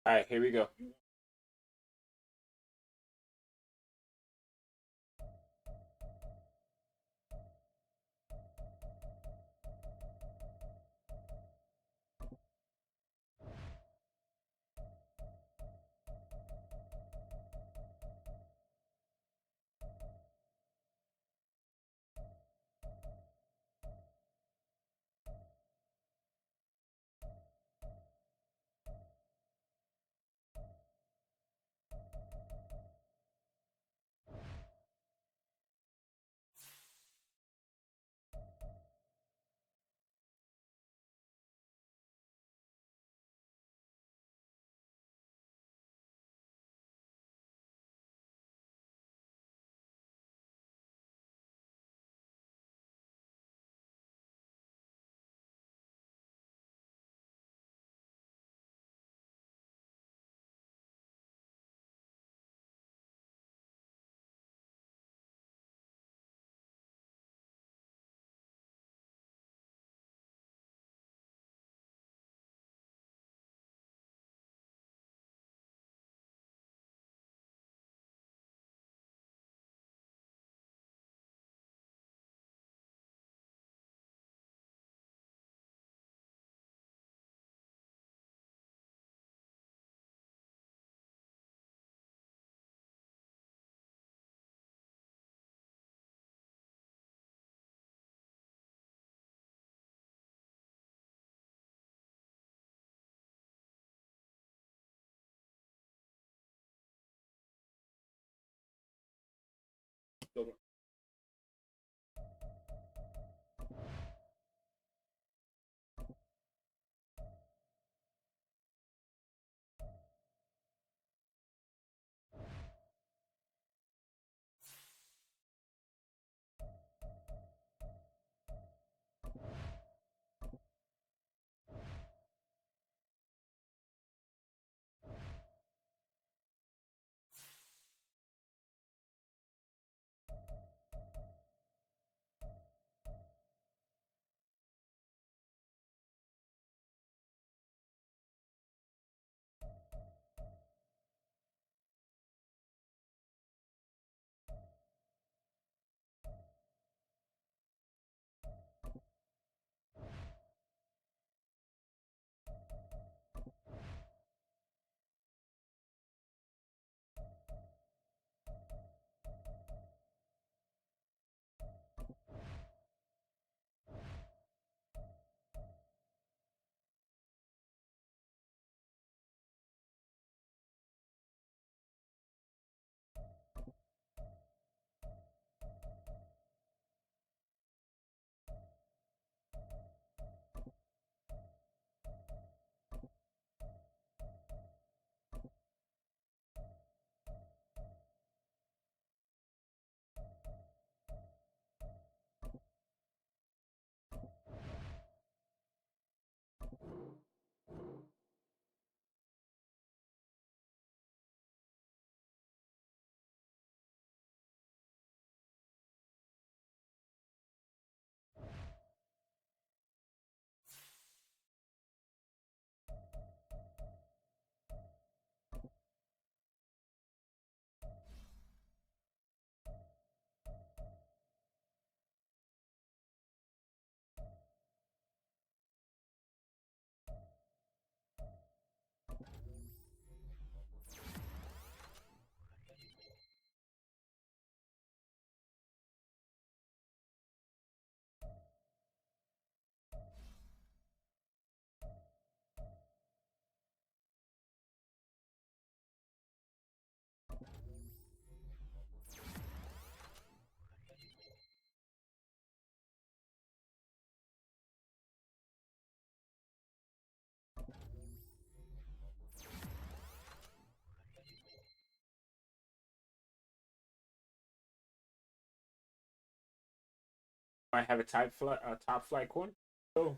All right, here we go. I have a top flight corner. Oh,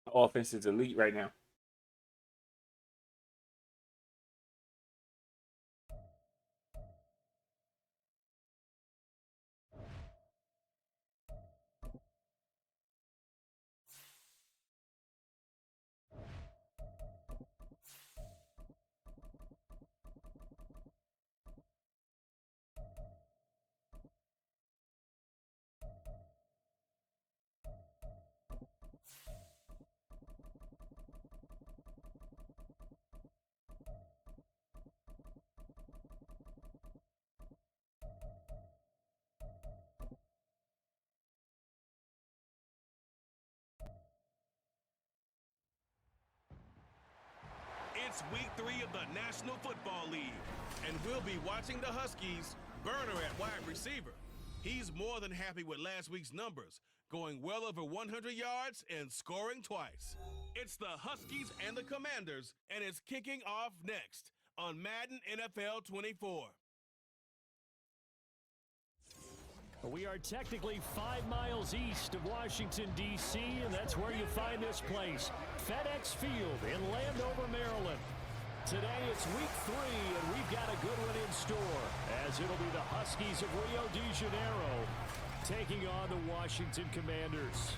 The offense is elite right now. It's week 3 of the National Football League, and we'll be watching the Huskies burner at wide receiver. He's more than happy with last week's numbers, going well over 100 yards and scoring twice. It's the Huskies and the Commanders, and it's kicking off next on Madden NFL 24. We are technically 5 miles east of Washington, D.C., and that's where you find this place, FedEx Field in Landover, Maryland. Today it's week 3, and we've got a good one in store, as it'll be the Huskies of Rio de Janeiro taking on the Washington Commanders.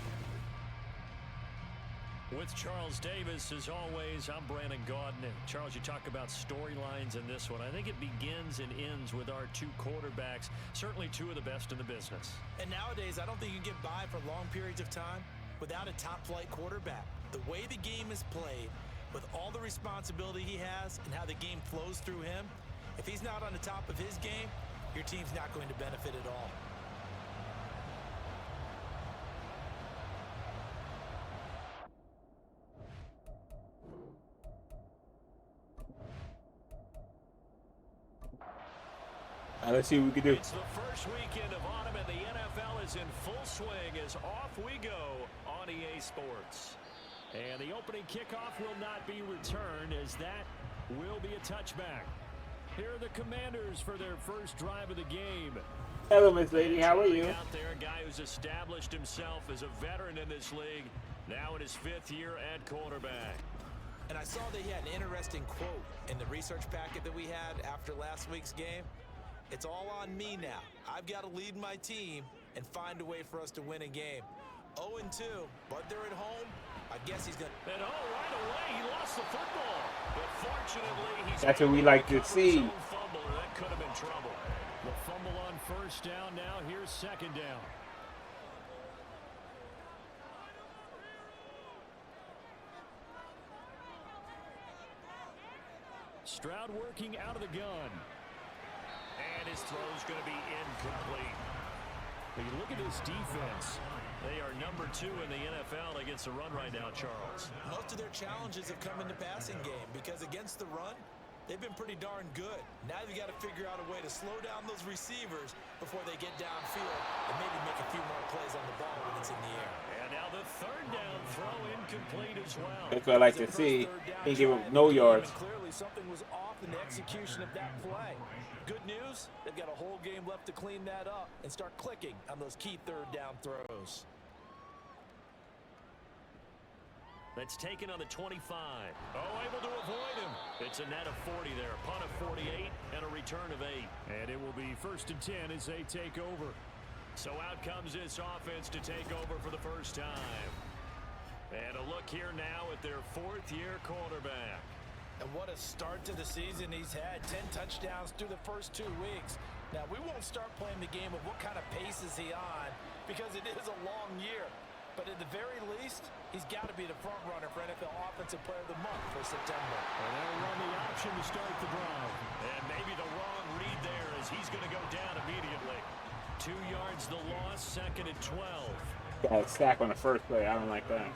With Charles Davis, as always, I'm Brandon Gaudin. And Charles, you talk about storylines in this one. I think it begins and ends with our 2 quarterbacks, certainly 2 of the best in the business. And nowadays, I don't think you can get by for long periods of time without a top-flight quarterback. The way the game is played, with all the responsibility he has and how the game flows through him, if he's not on the top of his game, your team's not going to benefit at all. Let's see what we can do. It's the first weekend of autumn, and the NFL is in full swing as off we go on EA Sports. And the opening kickoff will not be returned, as that will be a touchback. Here are the Commanders for their first drive of the game. Hello, Miss Lady. How are you? Out there, a guy who's established himself as a veteran in this league, now in his 5th year at quarterback. And I saw that he had an interesting quote in the research packet that we had after last week's game. It's all on me now. I've got to lead my team and find a way for us to win a game. 0-2, but they're at home. I guess he's going to... And right away, he lost the football. But fortunately, he's... That's what we like to see. Fumble, that could have been trouble. The fumble on first down now. Here's second down. Stroud working out of the gun. And his throw's going to be incomplete. But you look at his defense. They are number 2 in the NFL against the run right now, Charles. Most of their challenges have come in the passing game because against the run, they've been pretty darn good. Now you've got to figure out a way to slow down those receivers before they get downfield and maybe make a few more plays on the ball when it's in the air. And now the third down throw incomplete as well. That's what I like to see. He give him no yards. Clearly something was off in the execution of that play. Good news, they've got a whole game left to clean that up and start clicking on those key third down throws. That's taken on the 25. Oh, able to avoid him. It's a net of 40 there. Punt of 48 and a return of 8. And it will be 1st and 10 as they take over. So out comes this offense to take over for the first time. And a look here now at their 4th-year quarterback. And what a start to the season he's had. 10 touchdowns through the first 2 weeks. Now, we won't start playing the game of what kind of pace is he on because it is a long year. But at the very least, he's got to be the front runner for NFL Offensive Player of the Month for September. And they'll run the option to start the drive. And maybe the wrong read there as he's going to go down immediately. 2 yards the loss, 2nd and 12. Got a sack on the first play. I don't like that.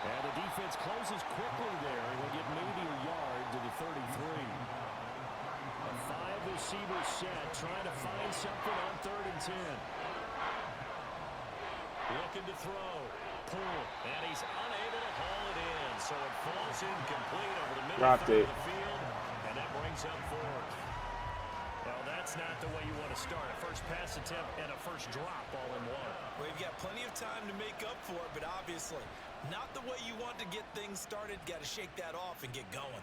And the defense closes quickly there, and we'll get maybe a yard to the 33. A 5-receiver set, trying to find something on 3rd and 10. Looking to throw. Pull. And he's unable to haul it in, so it falls incomplete over the middle third of the field, and that brings up 4th. That's not the way you want to start. A first pass attempt and a first drop all in one. Well, you've got plenty of time to make up for it, but obviously not the way you want to get things started. Got to shake that off and get going.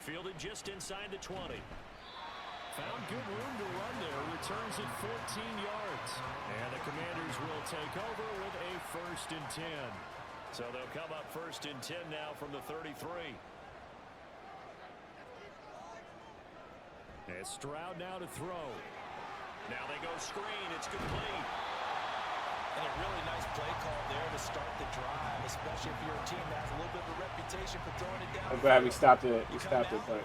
Fielded just inside the 20. Found good room to run there. Returns it 14 yards. And the Commanders will take over with a 1st and 10. So they'll come up 1st and 10 now from the 33. And Stroud now to throw. Now they go screen. It's complete. And a really nice play call there to start the drive, especially if you're a team that has a little bit of a reputation for throwing it down. I'm glad we stopped it. We stopped it, but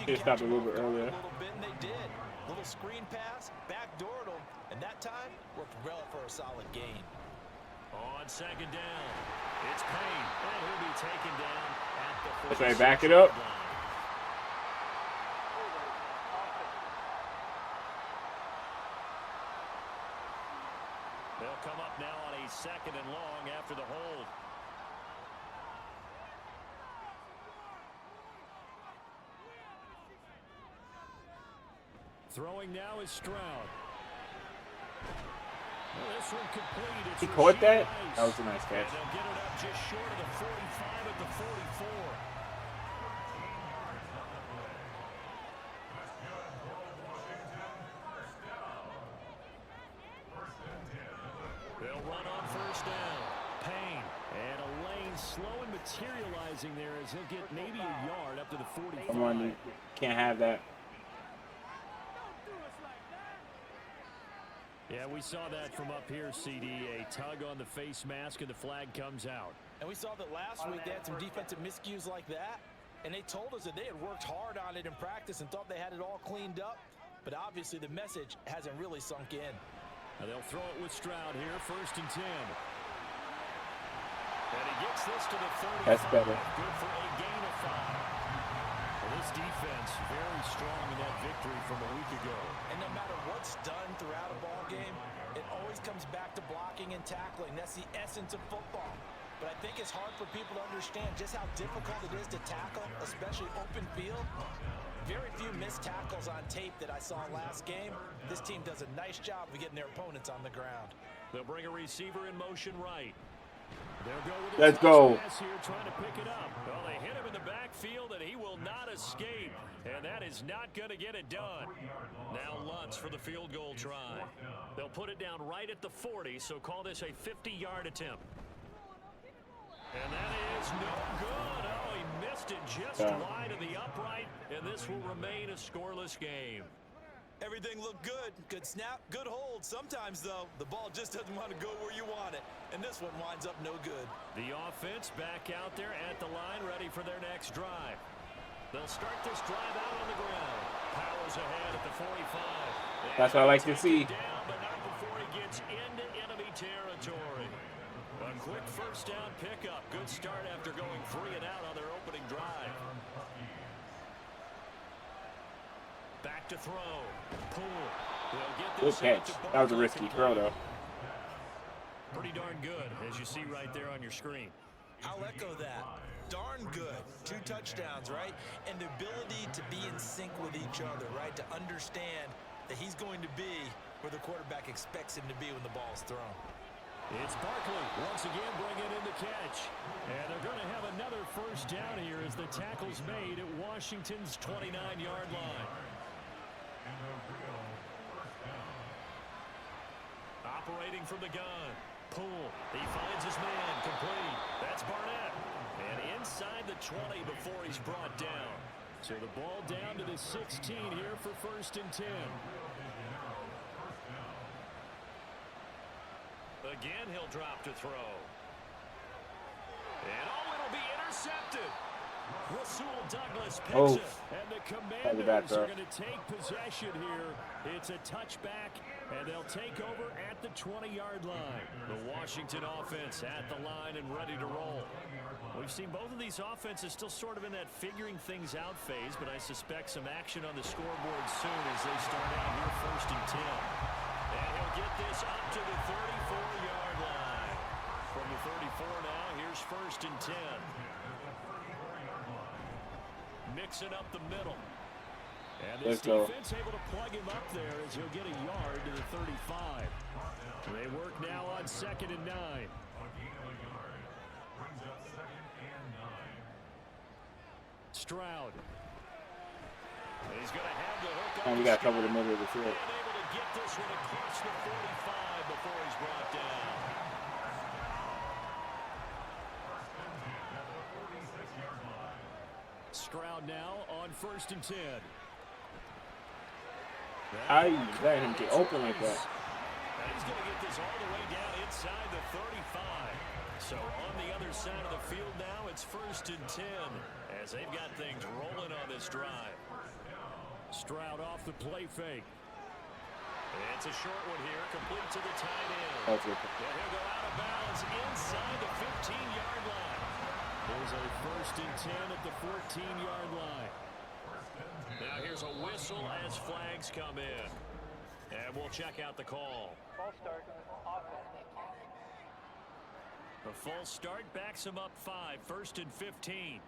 you stopped it a little bit earlier. A little bit, and they did. Little screen pass, backdoored them, and that time worked well for a solid gain. On 2nd down, it's Payne, and he'll be taken down at the 46. That's right, back it up. They'll come up now on a 2nd and long after the hold. Throwing now is Stroud. Well, this one complete. It's he caught that? Rice. That was a nice catch. And they'll get it up just short of the 45 at the 44. They'll run on 1st down. Payne. And a lane slow and materializing there as he'll get maybe a yard up to the 45. Come on, you can't have that. Yeah, we saw that from up here, CD. A tug on the face mask and the flag comes out. And we saw that last week they had some defensive miscues like that. And they told us that they had worked hard on it in practice and thought they had it all cleaned up. But obviously the message hasn't really sunk in. Now they'll throw it with Stroud here, 1st and 10. And he gets this to the 35. That's better. Good for a gain of 5. Well, this defense very strong in that victory from a week ago. And no matter what's done throughout a ball game, it always comes back to blocking and tackling. That's the essence of football. But I think it's hard for people to understand just how difficult it is to tackle, especially open field. Very few missed tackles on tape that I saw last game. This team does a nice job of getting their opponents on the ground. They'll bring a receiver in motion right. They'll go with Let's go. pass here, trying to pick it up. Well, they hit him in the backfield, and he will not escape. And that is not going to get it done. Now Lutz for the field goal try. They'll put it down right at the 40, so call this a 50-yard attempt. And that is no good. Oh, he missed it just wide of the upright, and this will remain a scoreless game. Everything looked good. Good snap, good hold. Sometimes, though, the ball just doesn't want to go where you want it. And this one winds up no good. The offense back out there at the line, ready for their next drive. They'll start this drive out on the ground. Powers ahead at the 45. That's what I like to see. Down, but not before he gets into enemy territory. A quick 1st down pickup. Good start after going 3 and out on their opening drive. Back to throw. Poole. Good catch. That was a risky throw, though. Pretty darn good, as you see right there on your screen. I'll echo that. Darn good. 2 touchdowns, right? And the ability to be in sync with each other, right? To understand that he's going to be where the quarterback expects him to be when the ball's thrown. It's Barkley once again bringing in the catch. And they're going to have another 1st down here as the tackle's made at Washington's 29-yard line. Operating from the gun. Poole. He finds his man. Complete. That's Barnett. And inside the 20 before he's brought down. So the ball down to the 16 here for 1st and 10. Again, he'll drop to throw. And it'll be intercepted. Rasul Douglas picks it. And the Commanders are going to take possession here. It's a touchback, and they'll take over at the 20-yard line. The Washington offense at the line and ready to roll. We've seen both of these offenses still sort of in that figuring things out phase, but I suspect some action on the scoreboard soon as they start out here 1st and 10. And he'll get this up to the 34-yard line. From the 34 now, here's 1st and 10. Mixing up the middle. And Let's this go. defense able to plug him up there as he'll get a yard to the 35. They work now on 2nd and 9. Stroud. He's going to have the hook up. And we got to cover the middle of the field. And able to get this one across the 45 before he's brought down. Stroud now on 1st and 10. How you let him get open like that? And he's going to get this all the way down inside the 35. So on the other side of the field now, it's 1st and 10 as they've got things rolling on this drive. Stroud off the play fake. It's a short one here, complete to the tight end. That's good. And he'll go out of bounds inside the 15-yard line. There's a 1st and 10 at the 14-yard line. Now here's a whistle as flags come in. And we'll check out the call. False start. A false start backs him up 5, 1st and 15.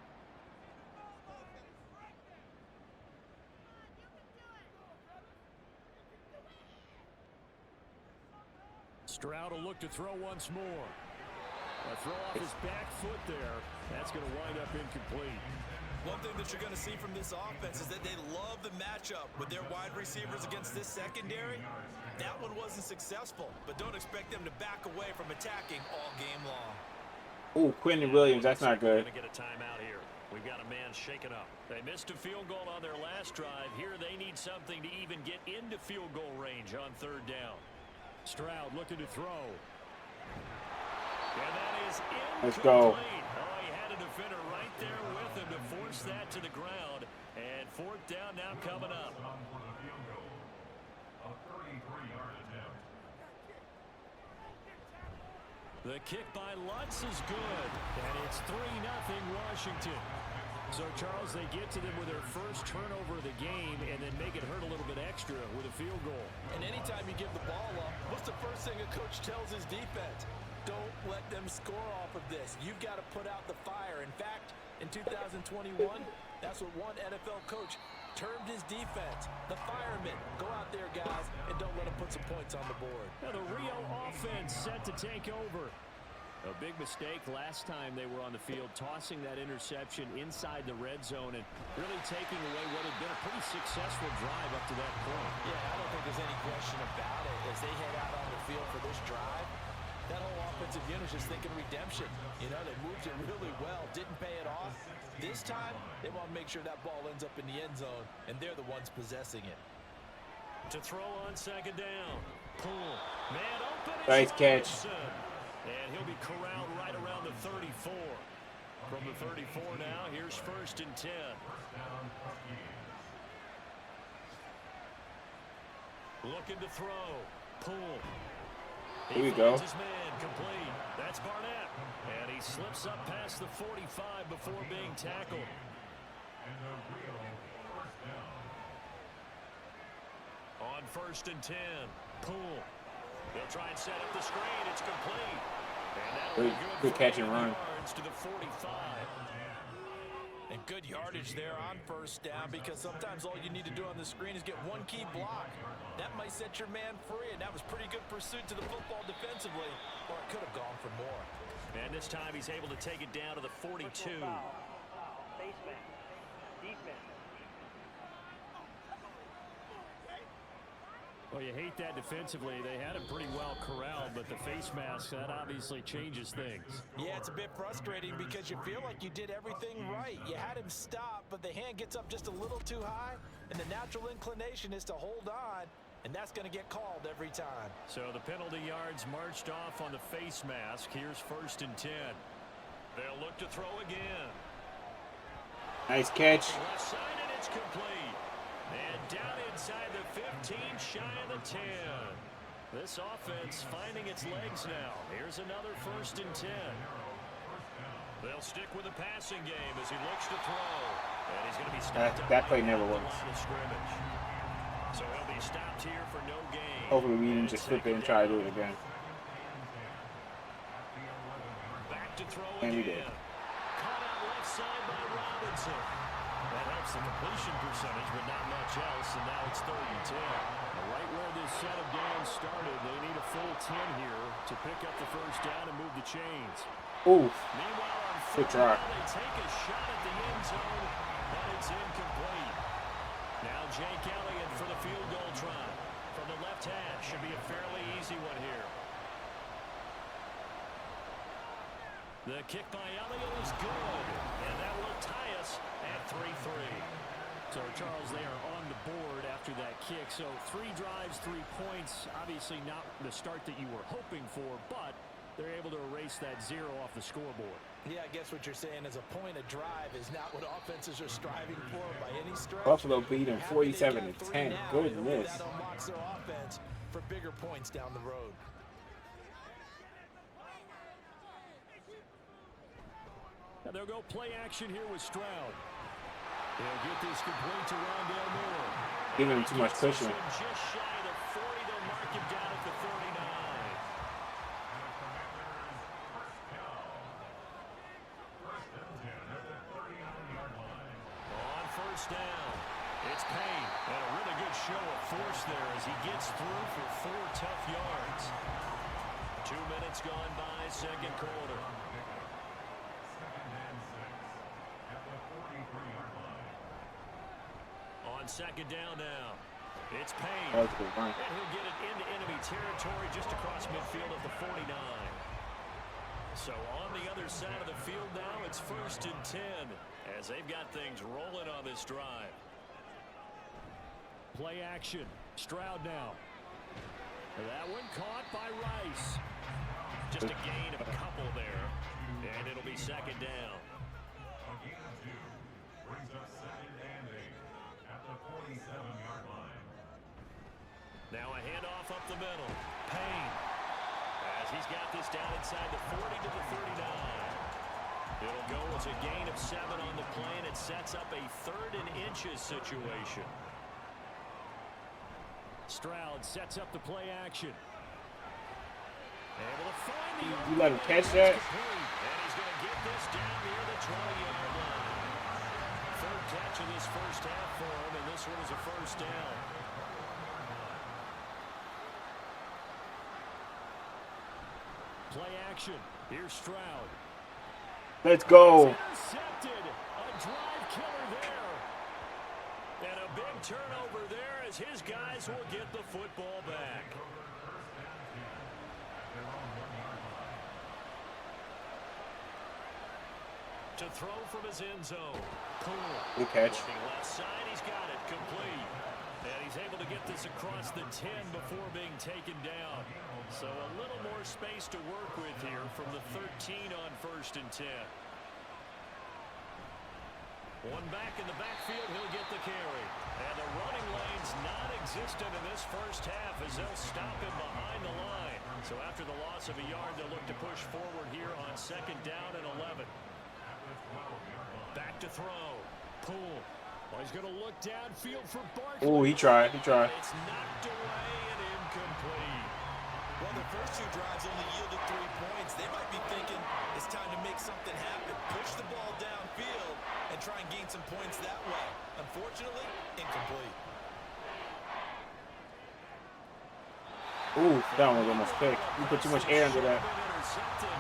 Stroud will look to throw once more. A throw off his back foot there. That's going to wind up incomplete. One thing that you're going to see from this offense is that they love the matchup with their wide receivers against this secondary. That one wasn't successful, but don't expect them to back away from attacking all game long. Ooh, Quentin Williams, that's not good. Going to get a timeout here. We've got a man shaken up. They missed a field goal on their last drive. Here they need something to even get into field goal range on 3rd down. Stroud looking to throw. And that is incomplete. Let's go. Oh, he had a defender right there with him to force that to the ground. And 4th down now coming up. The kick by Lutz is good. And it's 3-0 Washington. So, Charles, they get to them with their first turnover of the game and then make it hurt a little bit extra with a field goal. And anytime you give the ball up, what's the first thing a coach tells his defense? Don't let them score off of this. You've got to put out the fire. In fact, in 2021, that's what one NFL coach termed his defense. The firemen. Go out there, guys, and don't let them put some points on the board. Now the Rio offense set to take over. A big mistake last time they were on the field, tossing that interception inside the red zone and really taking away what had been a pretty successful drive up to that point. Yeah, I don't think there's any question about it. As they head out on the field for this drive, that whole offensive unit is just thinking redemption. You know, they moved it really well, didn't pay it off. This time, they want to make sure that ball ends up in the end zone, and they're the ones possessing it. To throw on 2nd down. Pull. Man open. Nice catch. And he'll be corralled right around the 34. From the 34 now, here's 1st and 10. Looking to throw. Pull. Here we go. His man complete. That's Barnett. And he slips up past the 45 before being tackled. On 1st and 10. Pull. They'll try and set up the screen. It's complete. And good catch and run. To the 45. And good yardage there on 1st down, because sometimes all you need to do on the screen is get one key block. That might set your man free, and that was pretty good pursuit to the football defensively, or it could have gone for more. And this time he's able to take it down to the 42. Baseman. Defense. Well, you hate that defensively. They had him pretty well corralled, but the face mask, that obviously changes things. Yeah, it's a bit frustrating because you feel like you did everything right. You had him stop, but the hand gets up just a little too high, and the natural inclination is to hold on, and that's going to get called every time. So the penalty yards marched off on the face mask. Here's 1st and 10. They'll look to throw again. Nice catch. Left side, and it's complete. And down inside the 15, shy of the 10. This offense finding its legs now. Here's another 1st and 10. They'll stick with the passing game as he looks to throw. And he's going to be stopped. That play never works. So he'll be stopped here for no gain. Hopefully we didn't just flip it and try to do it again. Back to throw and again. we did. Caught out left side by Robinson. That helps the completion percentage, but not much else, and now it's 3rd and 10. Right where this set of downs started, they need a full 10 here to pick up the first down and move the chains. Ooh, Meanwhile, on good 3rd try. down, they take a shot at the end zone, but it's incomplete. Now Jake Elliott for the field goal try. From the left hash, should be a fairly easy one here. The kick by Elliott is good, and that will tie us at 3-3. So, Charles, they are on the board after that kick. So, 3 drives, 3 points. Obviously not the start that you were hoping for, but they're able to erase that 0 off the scoreboard. Yeah, I guess what you're saying is a point a drive is not what offenses are striving for by any stretch. Buffalo beat them 47-10. Goodness. That unlocks their offense for bigger points down the road. Now they'll go play action here with Stroud. They'll get this complete to Rondale Moore. Giving him too much cushion. Just shy of the 40, they'll mark him down at the 39. On first down, it's Payne. And a really good show of force there as he gets through for 4 tough yards. 2 minutes gone by, second quarter. On second down now, it's Payne. That was a good run. And he'll get it into enemy territory just across midfield at the 49. So on the other side of the field now, it's 1st and 10 as they've got things rolling on this drive. Play action. Stroud now. That one caught by Rice. Just a gain of a couple there, and it'll be second down. Now a handoff up the middle. Payne, as he's got this down inside the 40 to the 39. It'll go as a gain of 7 on the play, and it sets up a 3rd and inches situation. Stroud sets up the play action. Able to find the You let him catch that? and he's going to get this down near the 20-yard line. 3rd catch of this first half for him, and this one is a first down. Play action. Here's Stroud. Let's go. Intercepted. A drive killer there. And a big turnover there as his guys will get the football back. To throw from his end zone. Poole. Good catch. Looking left side, he's got it complete. And he's able to get this across the 10 before being taken down. So a little more space to work with here from the 13 on 1st and 10. One back in the backfield, he'll get the carry. And the running lane's non-existent in this first half as they'll stop him behind the line. So after the loss of a yard, they'll look to push forward here on 2nd down and 11. Back to throw. Poole. Well, he's going to look downfield for Barkley. Oh, he tried. He tried. It's knocked away and incomplete. Well, the first 2 drives only yielded 3 points. They might be thinking it's time to make something happen. Push the ball downfield and try and gain some points that way. Unfortunately, incomplete. Ooh, that one was almost picked. You put too much air into that. Intercepted,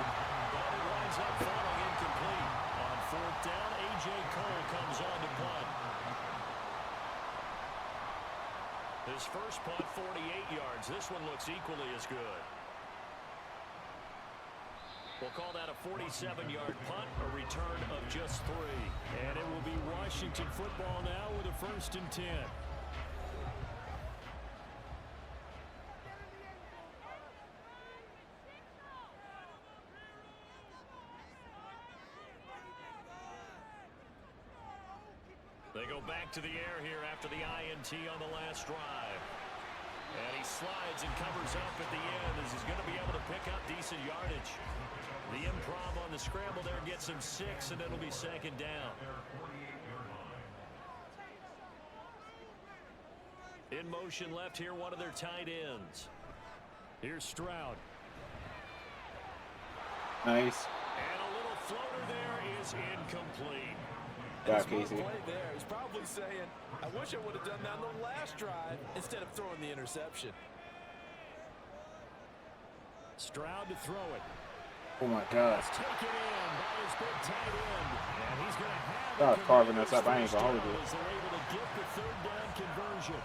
but it winds up falling incomplete. On 4th down, A.J. Cole comes on to punt. His first punt, 48 yards. This one looks equally as good. We'll call that a 47-yard punt, a return of just 3. And it will be Washington football now with a 1st and 10. They go back to the air here after the INT on the last drive. And he slides and covers up at the end as he's going to be able to pick up decent yardage. The improv on the scramble there gets him 6, and it'll be 2nd down. In motion left here, one of their tight ends. Here's Stroud. Nice. And a little floater there is incomplete. Yeah, smart Casey. play there. He's probably saying, I wish I would have done that on the last drive instead of throwing the interception. Stroud to throw it. Oh my God. It's taken in by his big tight end. And he's going to have Y'all it carving us up. converted I ain't gonna hold first you. down as they're able to get the third down conversion.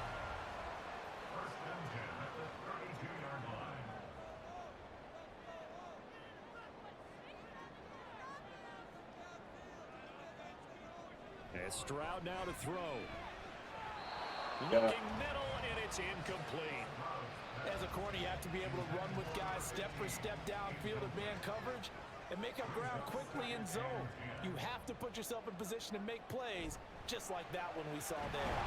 And Stroud now to throw. Looking middle, and it's incomplete. As a corner, you have to be able to run with guys step for step downfield of man coverage and make up ground quickly in zone. You have to put yourself in position to make plays, just like that one we saw there.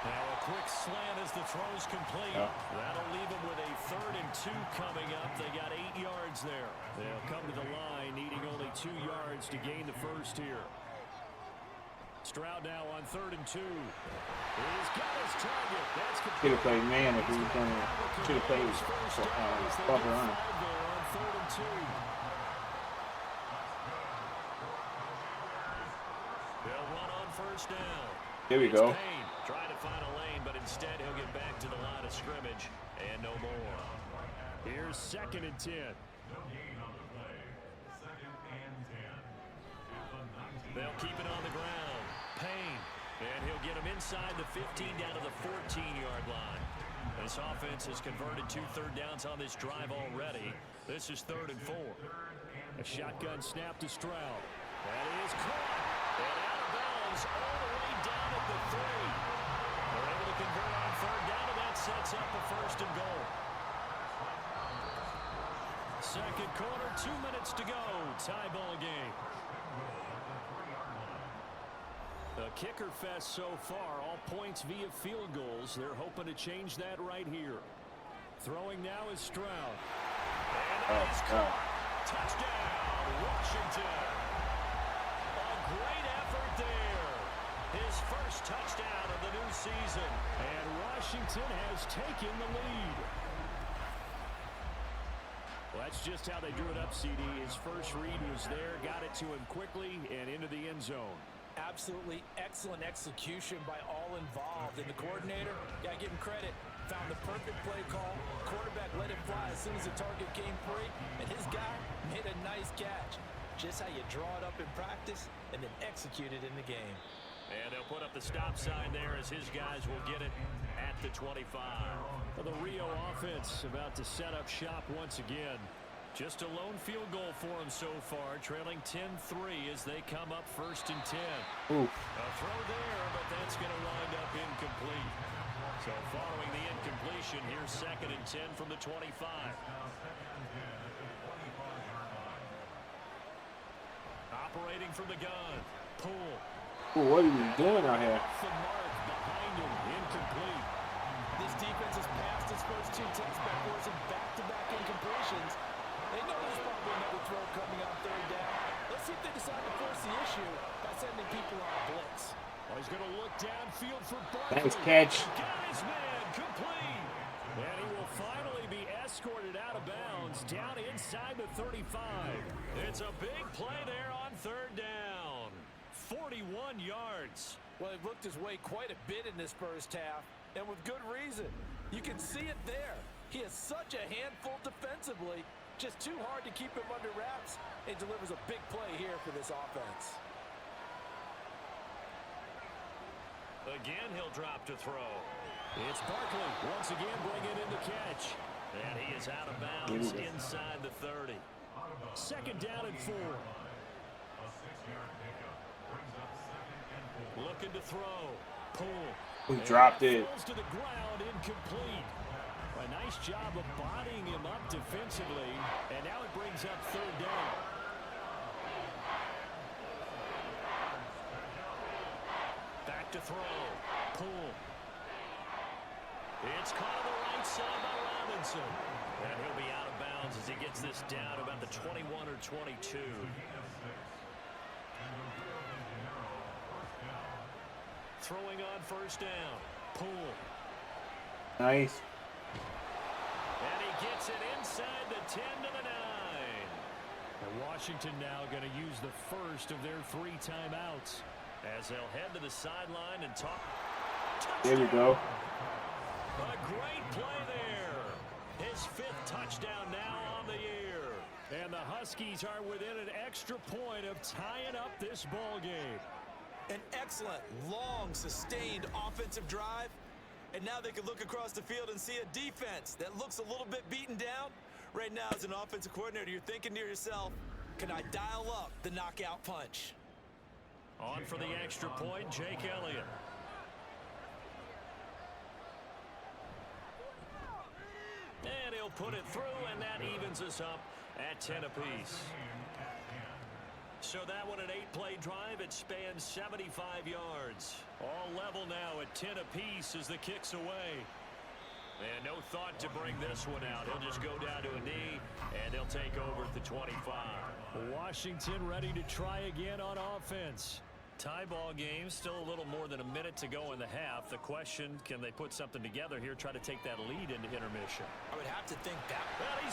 Now a quick slant as the throw's complete. That'll leave them with a 3rd and 2 coming up. They got 8 yards there. They'll come to the line, needing only 2 yards to gain the first here. Stroud now on 3rd and 2. He's got his target. That's complete. Should have played man if he was going to. Should have played buffer on. There on 3rd and 2. They'll run on first down. Here we go. Payne trying to find a lane, but instead he'll get back to the line of scrimmage and no more. Here's 2nd and 10. They'll keep it on the ground. Payne, and he'll get him inside the 15 down to the 14-yard line. This offense has converted 2 third downs on this drive already. This is 3rd and 4. A shotgun snap to Stroud. That is caught. And out of bounds all the way down at the 3. They're able to convert on 3rd down, and that sets up a 1st and goal. Second quarter, 2 minutes to go. Tie ball game. A kicker fest so far, all points via field goals. They're hoping to change that right here. Throwing now is Stroud. And that is caught. Touchdown, Washington. A great effort there. His first touchdown of the new season. And Washington has taken the lead. Well, that's just how they drew it up, CD. His first read was there, got it to him quickly, and into the end zone. Absolutely excellent execution by all involved. And the coordinator, got to give him credit, found the perfect play call. Quarterback let it fly as soon as the target came free, and his guy made a nice catch. Just how you draw it up in practice and then execute it in the game. And they'll put up the stop sign there as his guys will get it at the 25. Well, the Rio offense about to set up shop once again. Just a lone field goal for them so far, trailing 10-3 as they come up 1st and 10. Oof. A throw there, but that's going to wind up incomplete. So following the incompletion, here's 2nd and 10 from the 25. Operating from the gun. Poole. Ooh, what are you doing out here? Off the mark behind him, incomplete. This defense has passed its first 2 tests by forcing back-to-back incompletions. They know there's probably another throw coming on 3rd down. Let's see if they decide to force the issue by sending people on blitz. Oh, he's going to look downfield for Barkley. Nice catch. Got his man, complete. And he will finally be escorted out of bounds down inside the 35. It's a big play there on 3rd down. 41 yards. Well, he looked his way quite a bit in this first half, and with good reason. You can see it there. He is such a handful defensively. Just too hard to keep him under wraps, and delivers a big play here for this offense. Again, he'll drop to throw. It's Barkley once again bringing in the catch. And he is out of bounds inside the 30. 2nd down and 4. Looking to throw. Poole. Who dropped it? Falls to the ground, incomplete. A nice job of bodying him up defensively, and now it brings up 3rd down. Back to throw. Poole. It's caught on the right side by Robinson. And he'll be out of bounds as he gets this down to about the 21 or 22. Throwing on 1st down. Poole. Nice. And he gets it inside the 10 to the 9. And Washington now going to use the first of their 3 timeouts. As they'll head to the sideline and talk. There we go. A great play there. His 5th touchdown now on the year. And the Huskies are within an extra point of tying up this ball game. An excellent, long, sustained offensive drive. And now they can look across the field and see a defense that looks a little bit beaten down. Right now, as an offensive coordinator, you're thinking to yourself, can I dial up the knockout punch? On for the extra point, Jake Elliott. And he'll put it through, and that evens us up at 10 apiece. So that one, an 8-play drive. It spans 75 yards. All level now at 10 apiece as the kick's away. And no thought to bring this one out. He'll just go down to a knee, and they'll take over at the 25. Washington ready to try again on offense. Tie ball game, still a little more than a minute to go in the half. The question, can they put something together here, try to take that lead into intermission? I would have to think that.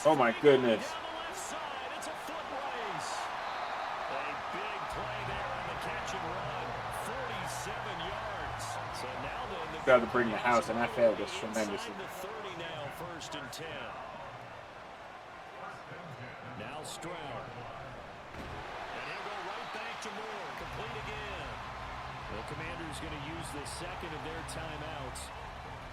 Oh my goodness. Down the left side, it's a foot race. A big play there on the catch and run. 47 yards. So now then, Got to bring the house, and I failed this tremendously. The 30 now, 1st and 10. Now Stroud. And he'll go right back to Moore. Complete again. The Commanders going to use the 2nd of their timeouts.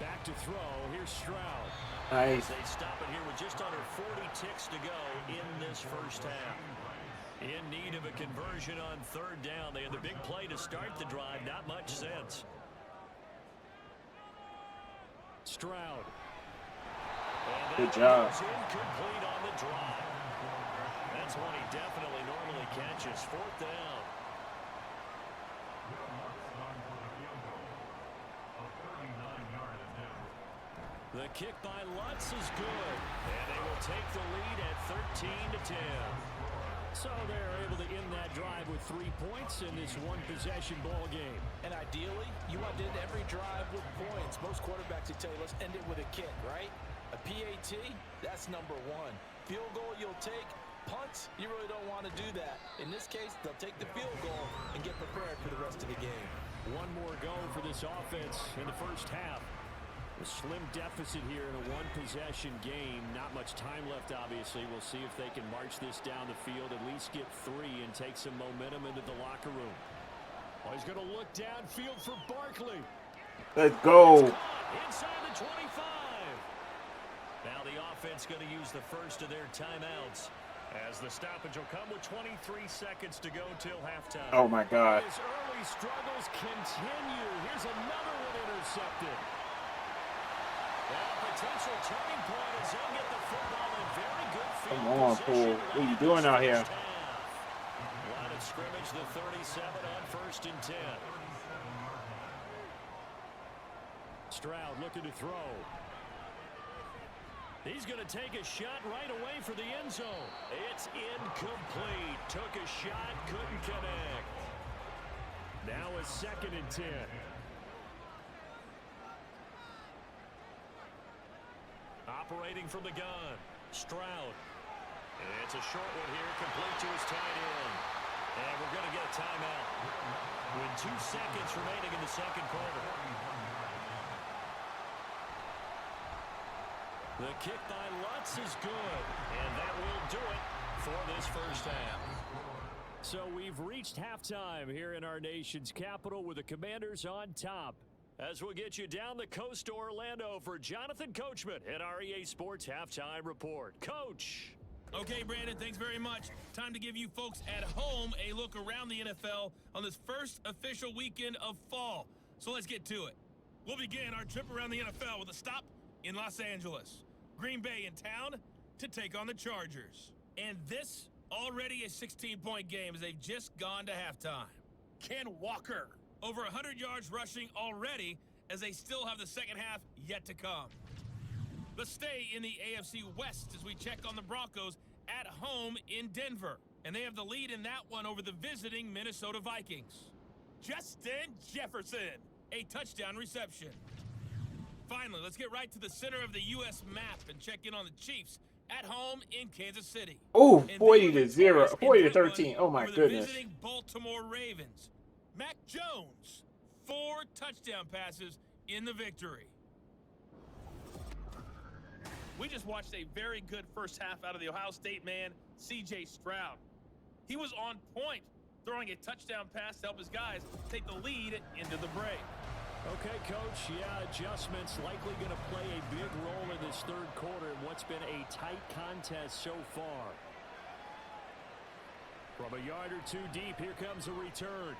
Back to throw. Here's Stroud. Nice. They stop it here with just under 40 ticks to go in this first half. In need of a conversion on 3rd down. They had the big play to start the drive. Not much sense. Stroud. Good job. Incomplete on the drive. That's one he definitely normally catches. 4th down. The kick by Lutz is good. And they will take the lead at 13-10. So they're able to end that drive with 3 points in this one-possession ball game. And ideally, you want to end every drive with points. Most quarterbacks would tell you, let's end it with a kick, right? A PAT, that's number 1. Field goal you'll take. Punts, you really don't want to do that. In this case, they'll take the field goal and get prepared for the rest of the game. One more go for this offense in the first half. A slim deficit here in a one-possession game. Not much time left, obviously. We'll see if they can march this down the field, at least get 3 and take some momentum into the locker room. Oh, he's going to look downfield for Barkley. Let's go. Inside the 25. Now the offense going to use the first of their timeouts, as the stoppage will come with 23 seconds to go till halftime. Oh my God. His early struggles continue. Here's another one intercepted. Well, potential turning point as he'll get the football in very good field Come on, position. Poole. What are you doing out here? Line of scrimmage, the 37 on 1st and 10. Stroud looking to throw. He's going to take a shot right away for the end zone. It's incomplete. Took a shot, couldn't connect. Now a 2nd and 10. Operating from the gun, Stroud. It's a short one here, complete to his tight end. And we're going to get a timeout with 2 seconds remaining in the 2nd quarter. The kick by Lutz is good, and that will do it for this first half. So we've reached halftime here in our nation's capital with the Commanders on top. As we'll get you down the coast to Orlando for Jonathan Coachman at our EA Sports Halftime Report. Coach. Okay, Brandon, thanks very much. Time to give you folks at home a look around the NFL on this first official weekend of fall. So let's get to it. We'll begin our trip around the NFL with a stop in Los Angeles. Green Bay in town to take on the Chargers. And this already a 16-point game as they've just gone to halftime. Ken Walker, over 100 yards rushing already as they still have the second half yet to come. Let's stay in the AFC West as we check on the Broncos at home in Denver. And they have the lead in that one over the visiting Minnesota Vikings. Justin Jefferson, a touchdown reception. Finally, let's get right to the center of the U.S. map and check in on the Chiefs at home in Kansas City. Oh, 40-0, 40-13. Oh my over the goodness. visiting Baltimore Ravens. Mac Jones, 4 touchdown passes in the victory. We just watched a very good first half out of the Ohio State man, C.J. Stroud. He was on point, throwing a touchdown pass to help his guys take the lead into the break. Okay, Coach, yeah, adjustments likely going to play a big role in this third quarter in what's been a tight contest so far. From a yard or two deep, here comes a return.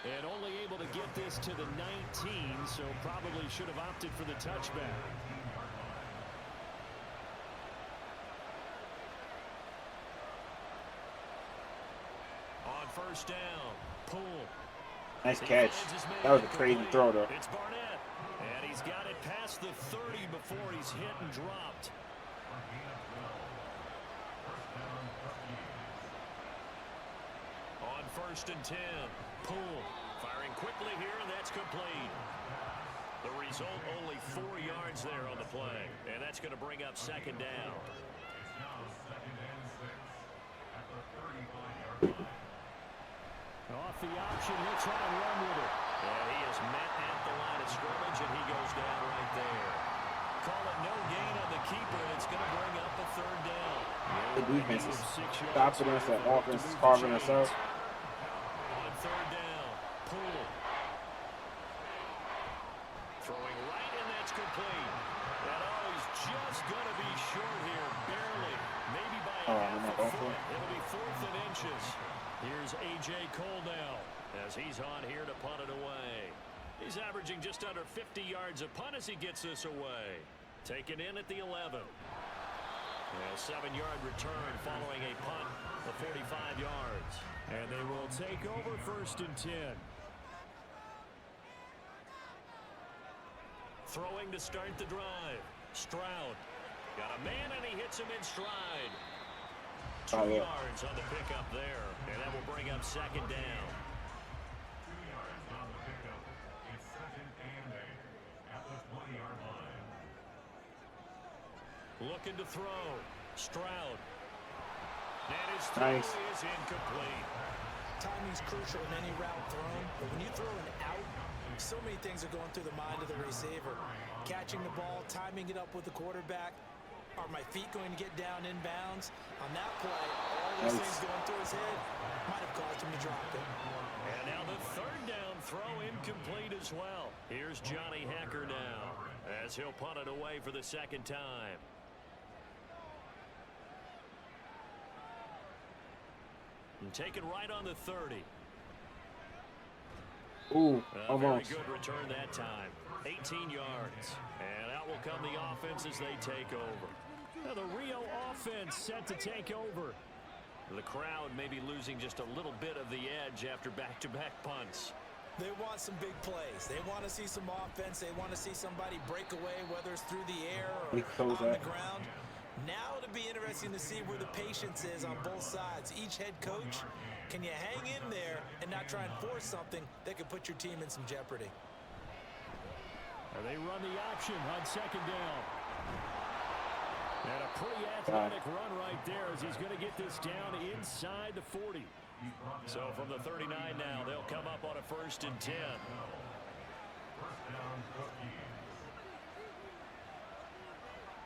And only able to get this to the 19, so probably should have opted for the touchback. On first down, pull. Nice catch. That was a crazy throw, though. It's Barnett, and he's got it past the 30 before he's hit and dropped. On first and 10, pull. Firing quickly here, and that's complete. The result, only 4 yards there on the play, and that's going to bring up second down. Off the option, he'll try and run with it. And he is met at the line of scrimmage, and he goes down right there. Call it no gain on the keeper, and it's going to bring up a third down. The defense is stopping us, the offense is carving us up. On third down, pull. Throwing right, and that's complete. And he's just going to be short here, barely. Maybe by half a foot. It'll be 4th and inches. Here's A.J. Cole now as he's on here to punt it away. He's averaging just under 50 yards a punt as he gets this away. Taken in at the 11. A 7-yard return following a punt of 45 yards. And they will take over first and 10. Throwing to start the drive. Stroud. Got a man, and he hits him in stride. 2 yards on the pickup there, and that will bring up second down. 2 yards on the pickup. It's 2nd and 8 at the 20-yard line. Looking to throw. Stroud. And his throw is incomplete. Timing's crucial in any route thrown, but when you throw an out, so many things are going through the mind of the receiver. Catching the ball, timing it up with the quarterback. Are my feet going to get down inbounds? On that play, all these things going through his head might have caused him to drop it. And now the third down throw incomplete as well. Here's Johnny Hecker now as he'll punt it away for the second time. And taken right on the 30. Ooh, almost. Very good return that time. 18 yards. And out will come the offense as they take over. Now the Rio offense set to take over. The crowd may be losing just a little bit of the edge after back-to-back punts. They want some big plays. They want to see some offense. They want to see somebody break away, whether it's through the air or on the ground. Now it'll be interesting to see where the patience is on both sides. Each head coach, can you hang in there and not try and force something that could put your team in some jeopardy? And they run the option on second down. And a pretty athletic run right there as he's going to get this down inside the 40. So from the 39 now, they'll come up on a 1st and 10.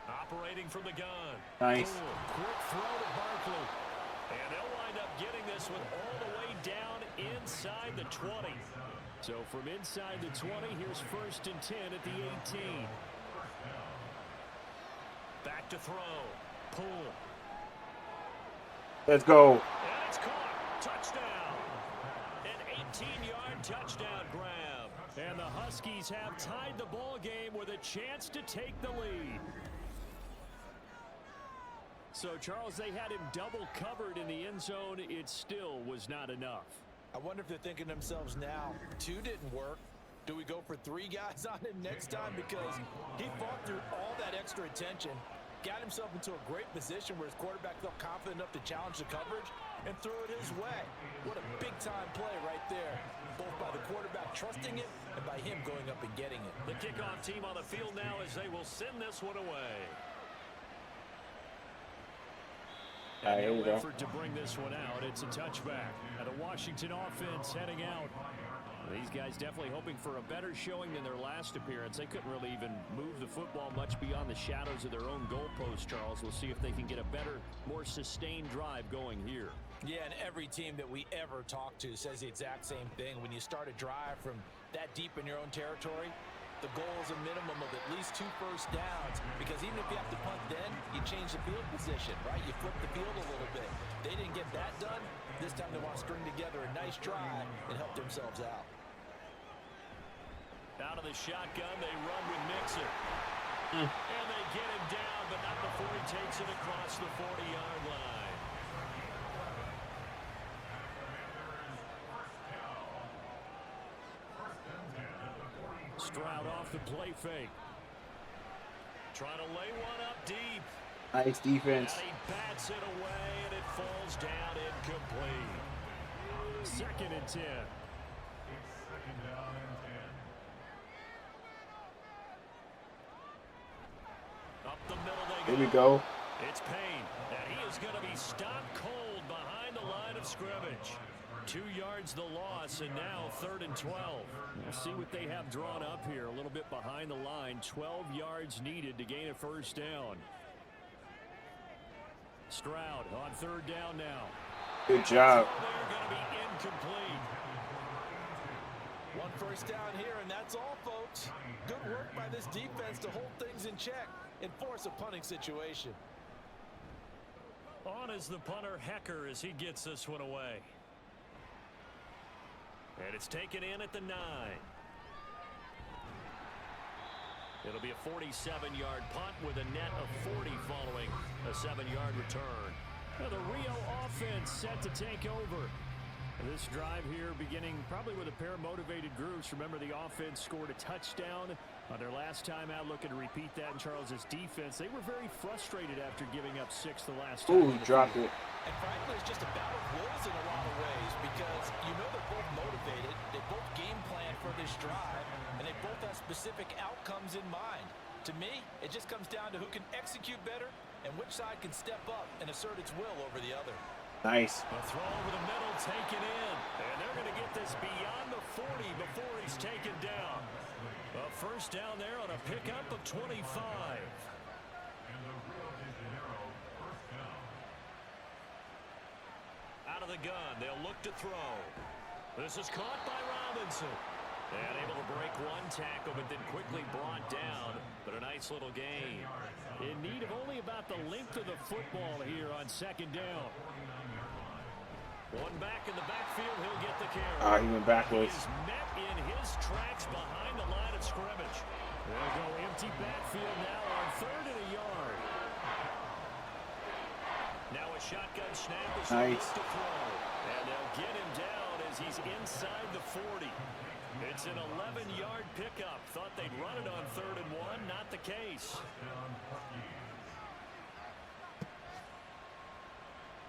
Operating from the gun. Nice. Quick throw to Barkley. And they'll wind up getting this one all the way down inside the 20. So from inside the 20, here's 1st and 10 at the 18. Back to throw. Pull. Let's go. And it's caught. Touchdown. An 18-yard touchdown grab. And the Huskies have tied the ball game with a chance to take the lead. So, Charles, they had him double covered in the end zone. It still was not enough. I wonder if they're thinking to themselves now, 2 didn't work. Do we go for 3 guys on him next time? Because he fought through all that extra attention, got himself into a great position where his quarterback felt confident enough to challenge the coverage and threw it his way. What a big-time play right there, both by the quarterback trusting it and by him going up and getting it. The kickoff team on the field now as they will send this one away. Here we No go. effort to bring this one out. It's a touchback. And the Washington offense heading out. These guys definitely hoping for a better showing than their last appearance. They couldn't really even move the football much beyond the shadows of their own goalpost, Charles. We'll see if they can get a better, more sustained drive going here. Yeah, and every team that we ever talk to says the exact same thing. When you start a drive from that deep in your own territory, the goal is a minimum of at least 2 first downs, because even if you have to punt then, you change the field position, right? You flip the field a little bit. They didn't get that done. This time they want to string together a nice drive and help themselves out. Out of the shotgun, they run with Mixon. And they get him down, but not before he takes it across the 40-yard line. Stroud off the play fake. Trying to lay one up deep. Nice defense. And he bats it away, and it falls down incomplete. 2nd and 10. It's second down and 10. Up the middle they go. Here we go. It's Payne, and he is going to be stopped cold behind the line of scrimmage. 2 yards the loss, and now 3rd and 12. We'll see what they have drawn up here. A little bit behind the line. 12 yards needed to gain a first down. Stroud on 3rd down now. Good job. They're going to be incomplete. 1 first down here, and that's all, folks. Good work by this defense to hold things in check and force a punting situation. On is the punter, Hecker, as he gets this one away. And it's taken in at the 9. It'll be a 47-yard punt with a net of 40 following a 7-yard return. Now the Rio offense set to take over. This drive here beginning probably with a pair of motivated groups. Remember, the offense scored a touchdown on their last time out, looking to repeat that in Charles's defense. They were very frustrated after giving up 6 the last time. Ooh, he dropped it. And frankly, it's just a battle of wills in a lot of ways, because you know they're both motivated, they both game plan for this drive, and they both have specific outcomes in mind. To me, it just comes down to who can execute better and which side can step up and assert its will over the other. Nice. A throw over the middle, taken in. And they're going to get this beyond the 40 before he's taken down. A first down there on a pickup of 25. And the Rio de Janeiro first down. Out of the gun, they'll look to throw. This is caught by Robinson. And able to break one tackle, but then quickly brought down. But a nice little gain. In need of only about the length of the football here on 2nd down. One back in the backfield, he'll get the carry. He went backwards. He's met in his tracks behind the line of scrimmage. They'll go empty backfield now on 3rd and a yard. Now a shotgun snap is Nice. to throw. And they'll get him down as he's inside the 40. It's an 11-yard pickup. Thought they'd run it on 3rd and 1. Not the case.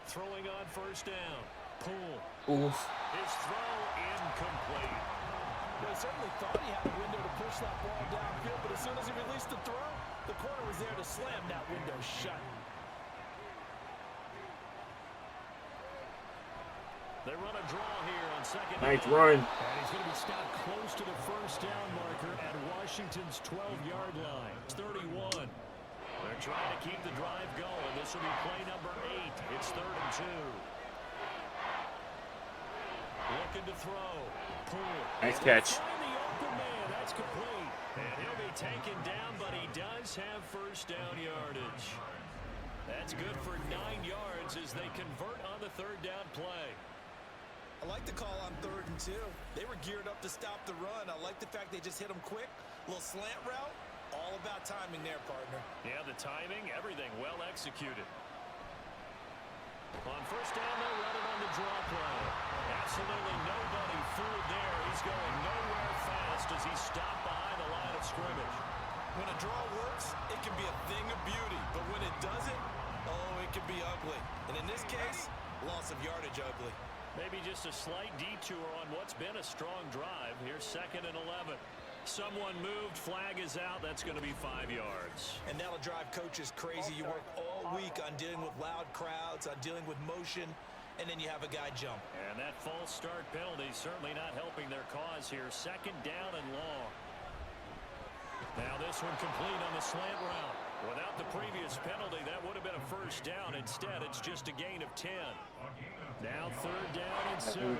Throwing on first down. Poole. Oof. His throw incomplete. Well, he certainly thought he had a window to push that ball downfield, but as soon as he released the throw, the corner was there to slam that window shut. They run a draw here on 2nd Nice down. run. And he's going to be stopped close to the first down marker at Washington's 12-yard line. It's 31. They're trying to keep the drive going. This will be play number 8. It's 3rd and 2. Looking to throw. Poole. Nice catch. Find the open man. That's complete. And he'll be taken down, but he does have first down yardage. That's good for 9 yards as they convert on the 3rd down play. I like the call on 3rd and 2. They were geared up to stop the run. I like the fact they just hit them quick. Little slant route. All about timing there, partner. Yeah, the timing, everything well executed. On first down, they'll run it on the draw play. Absolutely nobody fooled there. He's going nowhere fast as he's stopped behind the line of scrimmage. When a draw works, it can be a thing of beauty. But when it doesn't, oh, it can be ugly. And in this case, loss of yardage ugly. Maybe just a slight detour on what's been a strong drive. Here's 2nd and 11. Someone moved, flag is out. That's going to be 5 yards. And that'll drive coaches crazy. You work all week on dealing with loud crowds, on dealing with motion, and then you have a guy jump. And that false start penalty certainly not helping their cause here. 2nd down and long. Now this one complete on the slant route. Without the previous penalty, that would have been a 1st down. Instead, it's just a gain of 10. Now 3rd down and 7.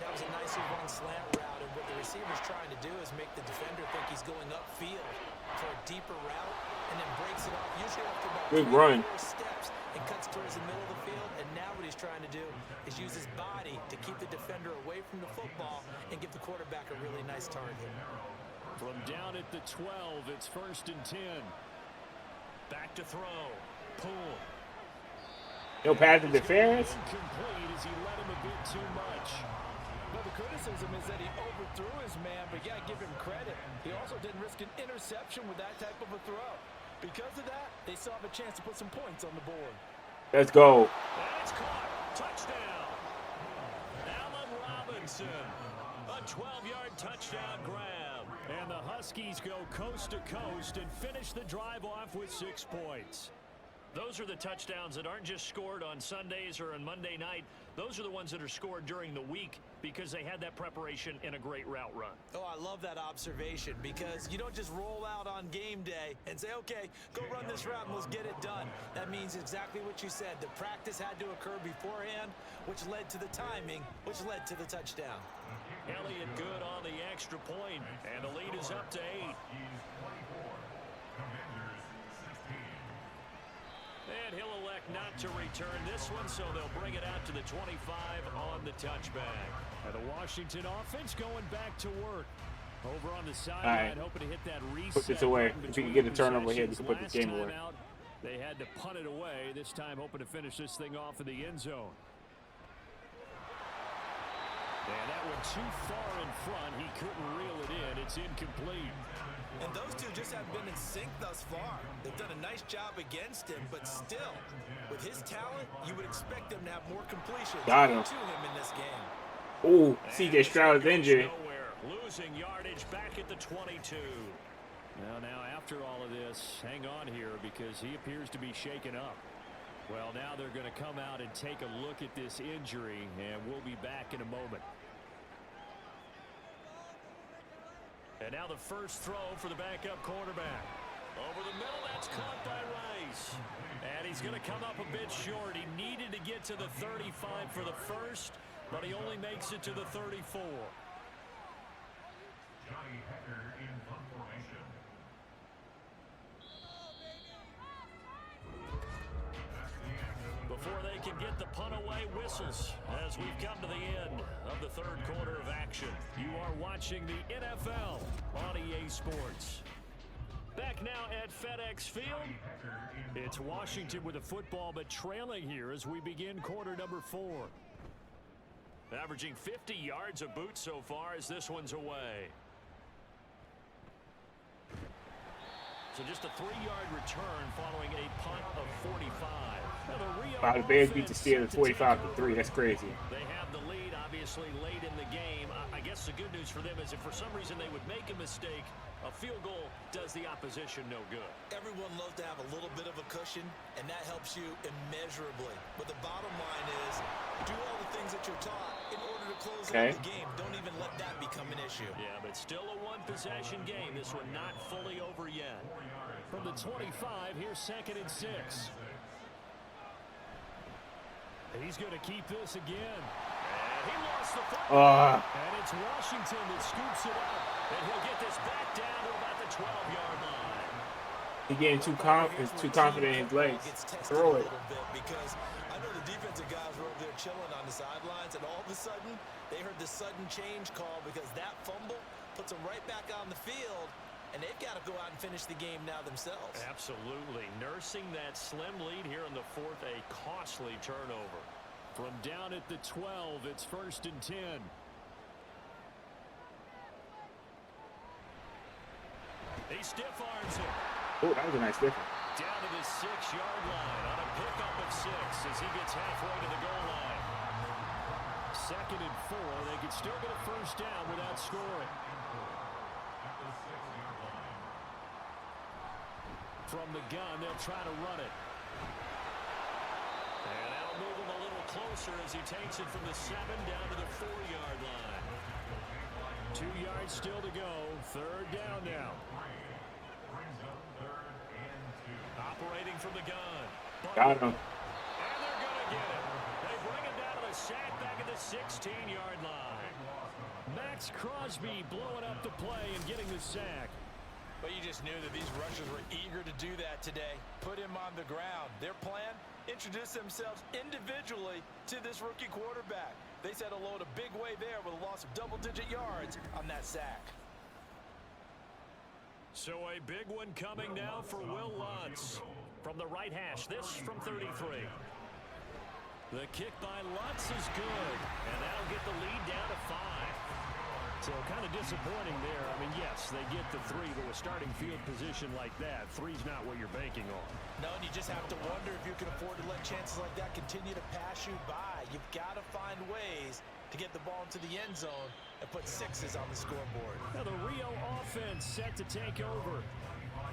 That was a nicely run slant route, and what the receiver's trying to do is make the defender think he's going upfield for a deeper route, and then breaks it off, usually after about Good run. 3 or 4 steps, and cuts towards the middle of the field. And now what he's trying to do is use his body to keep the defender away from the football and give the quarterback a really nice target. From down at the 12, it's 1st and 10. Back to throw. Pull. He'll pass the interference. Incomplete as he let him a bit too much. Well, the criticism is that he overthrew his man, but yeah, give him credit. He also didn't risk an interception with that type of a throw. Because of that, they still have a chance to put some points on the board. Let's go. And it's caught. Touchdown. Allen Robinson. A 12-yard touchdown grab. And the Huskies go coast to coast and finish the drive off with 6 points. Those are the touchdowns that aren't just scored on Sundays or on Monday night. Those are the ones that are scored during the week because they had that preparation in a great route run. Oh, I love that observation, because you don't just roll out on game day and say, okay, go run this route and let's get it done. That means exactly what you said. The practice had to occur beforehand, which led to the timing, which led to the touchdown. Elliott good on the extra point, and the lead is up to 8. And he'll elect not to return this one, so they'll bring it out to the 25 on the touchback. And the Washington offense going back to work. Over on the sideline, hoping to hit that reset. Put this away. If you can get a turnover here, we can put this game away. Out, they had to punt it away. This time hoping to finish this thing off in the end zone. And that went too far in front. He couldn't reel it in. It's incomplete. And those two just haven't been in sync thus far. They've done a nice job against him, but still, with his talent, you would expect them to have more completions to him in this game. Ooh, CJ Stroud is injured. Losing yardage back at the 22. Now after all of this, hang on here because he appears to be shaken up. Well, now they're going to come out and take a look at this injury, and we'll be back in a moment. And now the first throw for the backup quarterback. Over the middle, that's caught by Rice. And he's going to come up a bit short. He needed to get to the 35 for the first, but he only makes it to the 34. Johnny Hecker in punt formation. Before they can get the punt away, whistles as we've come to the end of the 3rd quarter of action. You are watching the NFL on EA Sports. Back now at FedEx Field. It's Washington with the football, but trailing here as we begin quarter number 4. Averaging 50 yards a boot so far as this one's away. So just a 3-yard return following a punt of 45. Wow, the Bears beat the Steelers 45-3. That's crazy. They have the lead, obviously, late in the game. I guess the good news for them is if for some reason they would make a mistake, a field goal does the opposition no good. Everyone loves to have a little bit of a cushion, and that helps you immeasurably. But the bottom line is, do all the things that you're taught in order to close out the game. Don't even let that become an issue. Yeah, but still a one-possession game. This one not fully over yet. From the 25, here's 2nd and 6. He's going to keep this again. And he lost the football. And it's Washington that scoops it up. And he'll get this back down to about the 12-yard line. He's getting too confident in his legs. Throw it. Because I know the defensive guys were over there chilling on the sidelines, and all of a sudden, they heard the sudden change call because that fumble puts them right back on the field. And they've got to go out and finish the game now themselves. Absolutely. Nursing that slim lead here in the 4th, a costly turnover. From down at the 12, it's 1st and 10. He stiff arms it. Oh, that was a nice difference. Down to the 6-yard line on a pickup of 6 as he gets halfway to the goal line. 2nd and 4. They could still get a first down without scoring. from the gun. They'll try to run it. And that'll move him a little closer as he takes it from the 7 down to the 4-yard line. 2 yards still to go. Third down now. Operating from the gun. Got him. And they're going to get it. They bring him down to the sack back at the 16-yard line. Max Crosby blowing up the play and getting the sack. But you just knew that these rushers were eager to do that today. Put him on the ground. Their plan? Introduce themselves individually to this rookie quarterback. They said hello in a big way there with a loss of double-digit yards on that sack. So a big one coming now for Will Lutz from the right hash. This from 33. The kick by Lutz is good, and that'll get the lead down to 5. So kind of disappointing there. I mean, yes, they get the 3, but with starting field position like that, 3's not what you're banking on. No, and you just have to wonder if you can afford to let chances like that continue to pass you by. You've got to find ways to get the ball into the end zone and put 6s on the scoreboard. Now the Rio offense set to take over.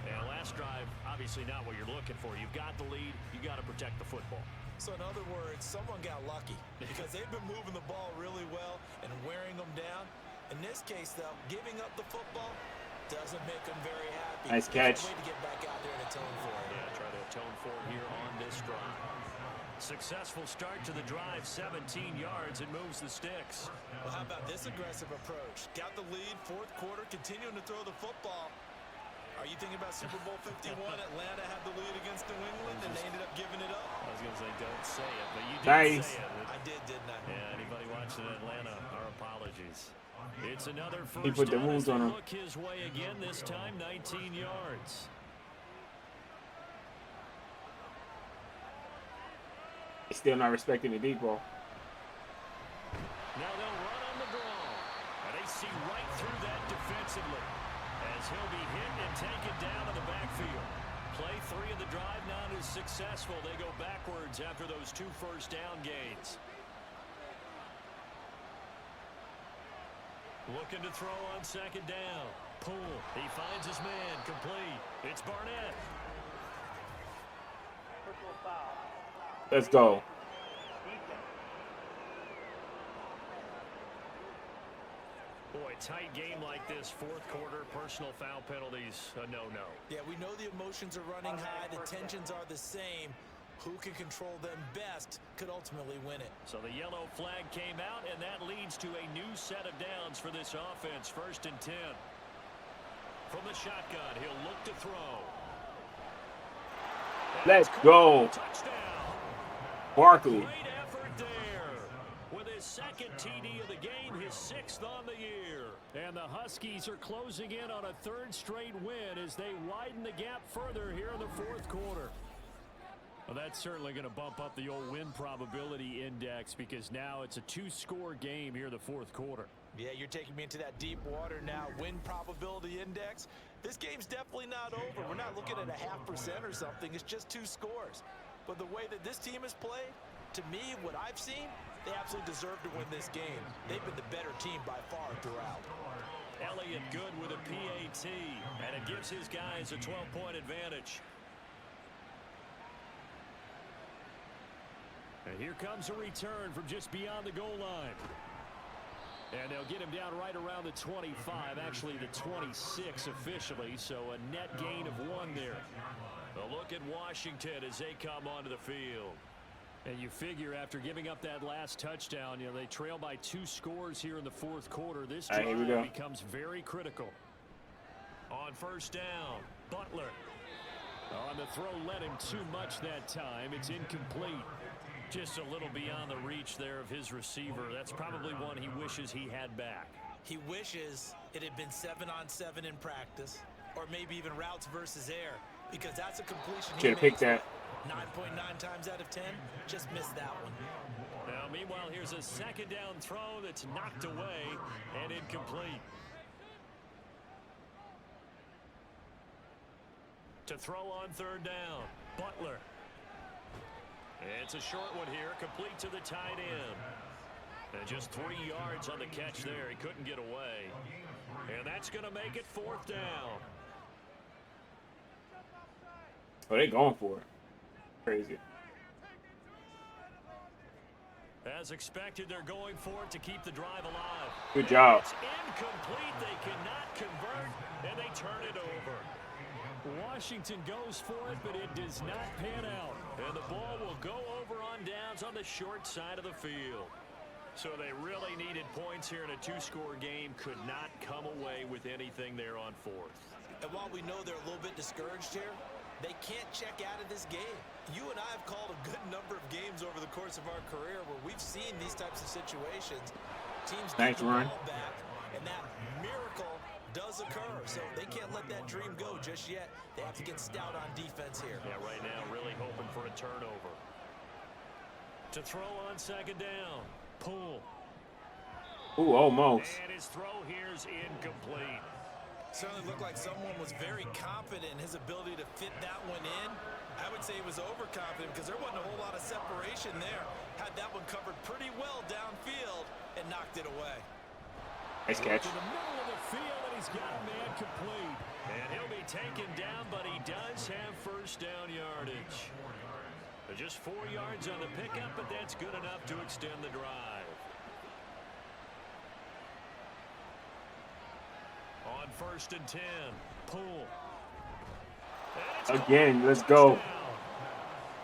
And last drive, obviously not what you're looking for. You've got the lead. You got to protect the football. So in other words, someone got lucky because they've been moving the ball really well and wearing them down. In this case, though, giving up the football doesn't make them very happy. Nice catch. Way to get back out there and atone for it. Yeah, try to atone for it here on this drive. Successful start to the drive, 17 yards. It moves the sticks. Well, how about this aggressive approach? Got the lead, 4th quarter, continuing to throw the football. Are you thinking about Super Bowl 51? Atlanta had the lead against New England, and they ended up giving it up. I was going to say, don't say it, but you did Nice. say it. I did, didn't I? Yeah, anybody watching Atlanta, our apologies. It's another first He put the down moves as they on him. look his way again, this time 19 yards. He's still not respecting the deep ball. Now they'll run on the draw. And they see right through that defensively as he'll be hit and taken down in the backfield. Play 3 of the drive not as successful. They go backwards after those 2 first down gains. Looking to throw on 2nd down. Poole, he finds his man, complete. It's Barnett. Personal foul. Let's go. Defense. Boy, tight game like this, 4th quarter, personal foul penalties, a no-no. Yeah, we know the emotions are running high. The tensions are the same. Who can control them best could ultimately win it. So the yellow flag came out, and that leads to a new set of downs for this offense. 1st and 10. From the shotgun, he'll look to throw. Let's go. Touchdown. Barkley. Great effort there. With his 2nd TD of the game, his 6th on the year. And the Huskies are closing in on a 3rd straight win as they widen the gap further here in the 4th quarter. Well, that's certainly going to bump up the old win probability index because now it's a 2-score game here in the 4th quarter. Yeah, you're taking me into that deep water now. Win probability index. This game's definitely not over. We're not looking at a 0.5% or something. It's just 2 scores. But the way that this team has played, to me, what I've seen, they absolutely deserve to win this game. They've been the better team by far throughout. Elliott good with a PAT, and it gives his guys a 12-point advantage. And here comes a return from just beyond the goal line. And they'll get him down right around the 25, actually the 26 officially, so a net gain of 1 there. A look at Washington as they come onto the field. And you figure after giving up that last touchdown, you know, they trail by 2 scores here in the 4th quarter. This drive becomes very critical. On 1st down, Butler. On the throw, led him too much that time. It's incomplete. Just a little beyond the reach there of his receiver. That's probably one he wishes he had back. He wishes it had been 7-on-7 in practice, or maybe even routes versus air, because that's a completion he Should have picked that. 9.9 times out of 10, just missed that one. Now, meanwhile, here's a 2nd down throw that's knocked away and incomplete. To throw on 3rd down, Butler. It's a short one here, complete to the tight end. And just 3 yards on the catch there. He couldn't get away. And that's going to make it 4th down. Oh, they going for it. Crazy. As expected, they're going for it to keep the drive alive. Good job. It's incomplete. They cannot convert, and they turn it over. Washington goes for it, but it does not pan out. And the ball will go over on downs on the short side of the field. So they really needed points here in a two-score game. Could not come away with anything there on fourth. And while we know they're a little bit discouraged here, they can't check out of this game. You and I have called a good number of games over the course of our career where we've seen these types of situations. Teams get the ball back, and that miracle does occur. So they can't let that dream go just yet. They have to get stout on defense here. Yeah, right now really hoping for a turnover. To throw on second down. Pull. Ooh, almost. And his throw here's incomplete. Certainly looked like someone was very confident in his ability to fit that one in. I would say he was overconfident because there wasn't a whole lot of separation there. Had that one covered pretty well downfield and knocked it away. Nice catch. In the middle of the field, and he's got a man complete. And he'll be taken down, but he does have first down yardage. Just 4 yards on the pickup, but that's good enough to extend the drive. On 1st and 10, pull. Again, let's go.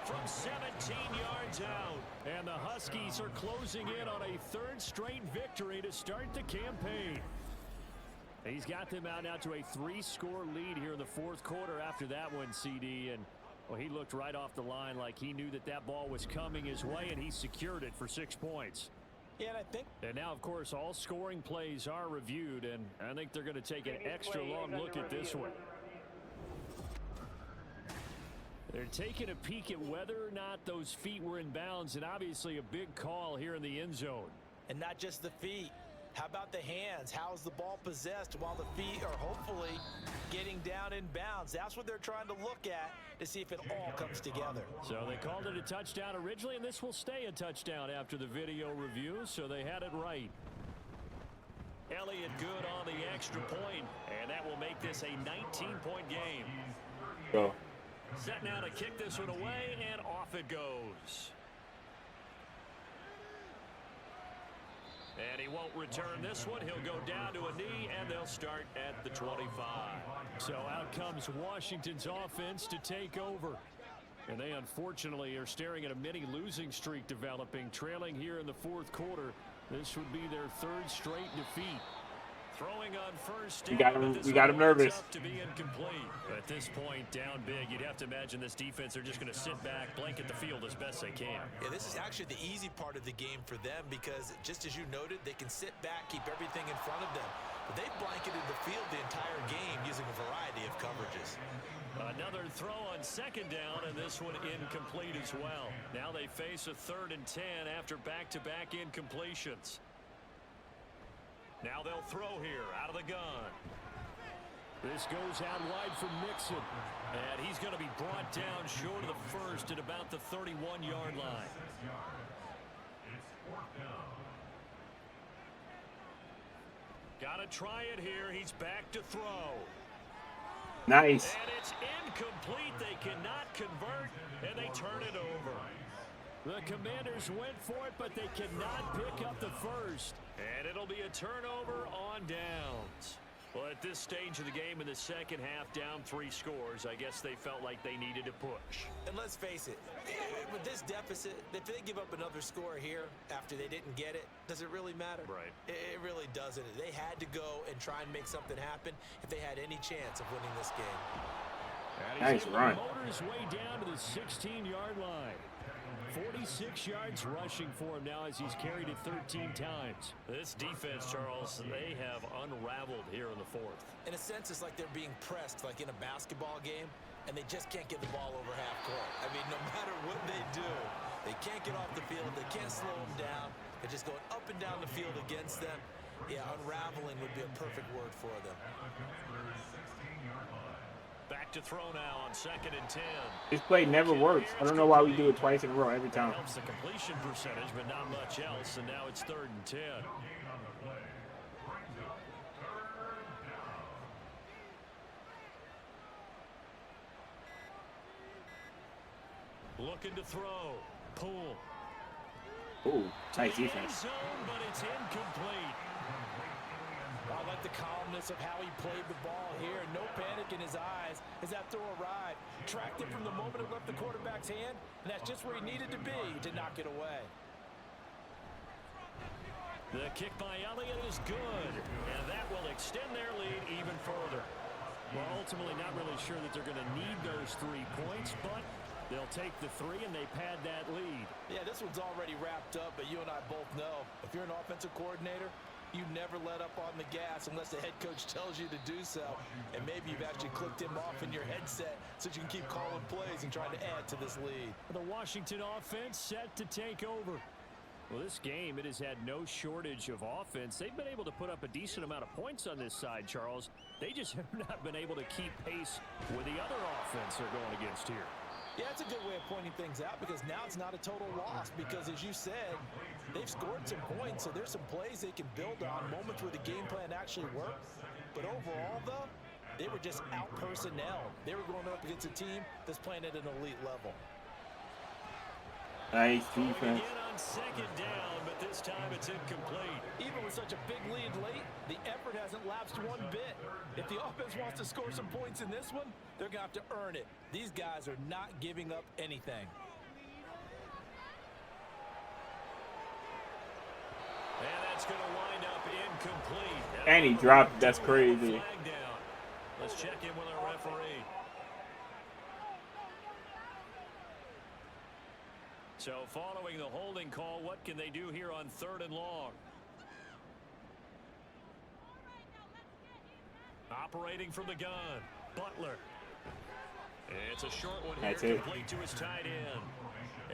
From 17 yards out. And the Huskies are closing in on a third straight victory to start the campaign. He's got them out now to a 3-score lead here in the fourth quarter after that one, CD. And well, he looked right off the line like he knew that that ball was coming his way, and he secured it for 6 points. Yeah, and I think. And now, of course, all scoring plays are reviewed, and I think they're going to take an extra long look at this one. They're taking a peek at whether or not those feet were in bounds, and obviously a big call here in the end zone. And not just the feet. How about the hands? How's the ball possessed while the feet are hopefully getting down in bounds? That's what they're trying to look at to see if it all comes together. So they called it a touchdown originally, and this will stay a touchdown after the video review, so they had it right. Elliott good on the extra point, and that will make this a 19-point game. Go. Set now to kick this one away, and off it goes. And he won't return this one. He'll go down to a knee, and they'll start at the 25. So out comes Washington's offense to take over. And they unfortunately are staring at a mini losing streak developing, trailing here in the fourth quarter. This would be their third straight defeat. Throwing on first down. We got him nervous. To be incomplete. At this point, down big, you'd have to imagine this defense are just going to sit back, blanket the field as best they can. Yeah, this is actually the easy part of the game for them because, just as you noted, they can sit back, keep everything in front of them. But they've blanketed the field the entire game using a variety of coverages. Another throw on second down, and this one incomplete as well. Now they face a 3rd and 10 after back-to-back incompletions. Now they'll throw here out of the gun. This goes out wide for Mixon. And he's going to be brought down short of the first at about the 31-yard line. Got to try it here. He's back to throw. Nice. And it's incomplete. They cannot convert, and they turn it over. The Commanders went for it, but they cannot pick up the first. And it'll be a turnover on downs. Well, at this stage of the game in the second half, down 3 scores, I guess they felt like they needed to push. And let's face it, with this deficit, if they give up another score here after they didn't get it, does it really matter? Right. It really doesn't. They had to go and try and make something happen if they had any chance of winning this game. Nice run. Motor his way down to the 16-yard line. 46 yards rushing for him now as he's carried it 13 times. This defense, Charles, they have unraveled here in the fourth. In a sense, it's like they're being pressed like in a basketball game, and they just can't get the ball over half court. I mean, no matter what they do, they can't get off the field. They can't slow them down. They're just going up and down the field against them. Yeah, unraveling would be a perfect word for them. Back to throw now on 2nd and 10. This play never works. I don't know why we do it twice in a row every time. Helps the completion percentage, but not much else. And now it's 3rd and 10. Looking to throw. Poole. Ooh, nice To the end defense. zone, but it's incomplete. I like the calmness of how he played the ball here. No panic in his eyes as that throw arrived. Tracked it from the moment it left the quarterback's hand, and that's just where he needed to be to knock it away. The kick by Elliott is good, and that will extend their lead even further. Well, ultimately not really sure that they're going to need those 3 points, but they'll take the 3 and they pad that lead. Yeah, this one's already wrapped up, but you and I both know if you're an offensive coordinator, you never let up on the gas unless the head coach tells you to do so. And maybe you've actually clicked him off in your headset so that you can keep calling plays and trying to add to this lead. The Washington offense set to take over. Well, this game, it has had no shortage of offense. They've been able to put up a decent amount of points on this side, Charles. They just have not been able to keep pace with the other offense they're going against here. Yeah, that's a good way of pointing things out because now it's not a total loss because, as you said, they've scored some points, so there's some plays they can build on, moments where the game plan actually worked. But overall, though, they were just out-personnel. They were going up against a team that's playing at an elite level. Nice defense. Again on second down, but this time it's incomplete. Even with such a big lead late, the effort hasn't lapsed one bit. If the offense wants to score some points in this one, they're going to have to earn it. These guys are not giving up anything. And that's going to wind up incomplete. And he dropped it. That's crazy. Flag down. Let's check in with our referee. So following the holding call, what can they do here on 3rd and long? Operating from the gun, Butler. It's a short one here, That's it. complete to his tight end.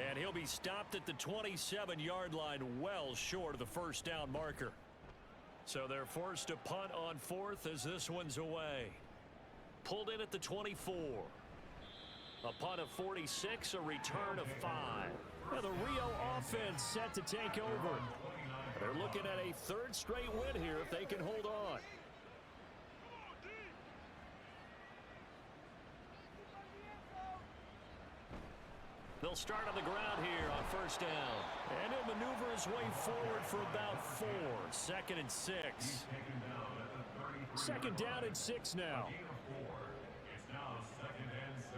And he'll be stopped at the 27-yard line, well short of the first down marker. So they're forced to punt on 4th as this one's away. Pulled in at the 24. A punt of 46, a return of 5. Now the Rio offense set to take over. They're looking at a 3rd straight win here if they can hold on. They'll start on the ground here on 1st down. And he'll maneuver his way forward for about 4. 2nd and 6. 2nd down and 6 now. It's now 2nd and 6.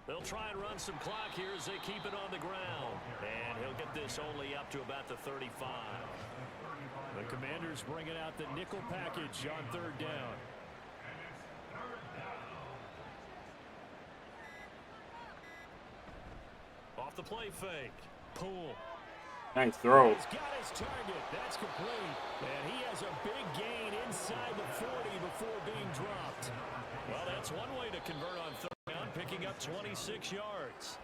They'll try and run some clock here as they keep it on the ground. And he'll get this only up to about the 35. The Commanders bringing out the nickel package on 3rd down. Off the play fake. Poole. Nice throw. He's got his target. That's complete. And he has a big gain inside the 40 before being dropped. Well, that's one way to convert on 3rd down, picking up 26 yards.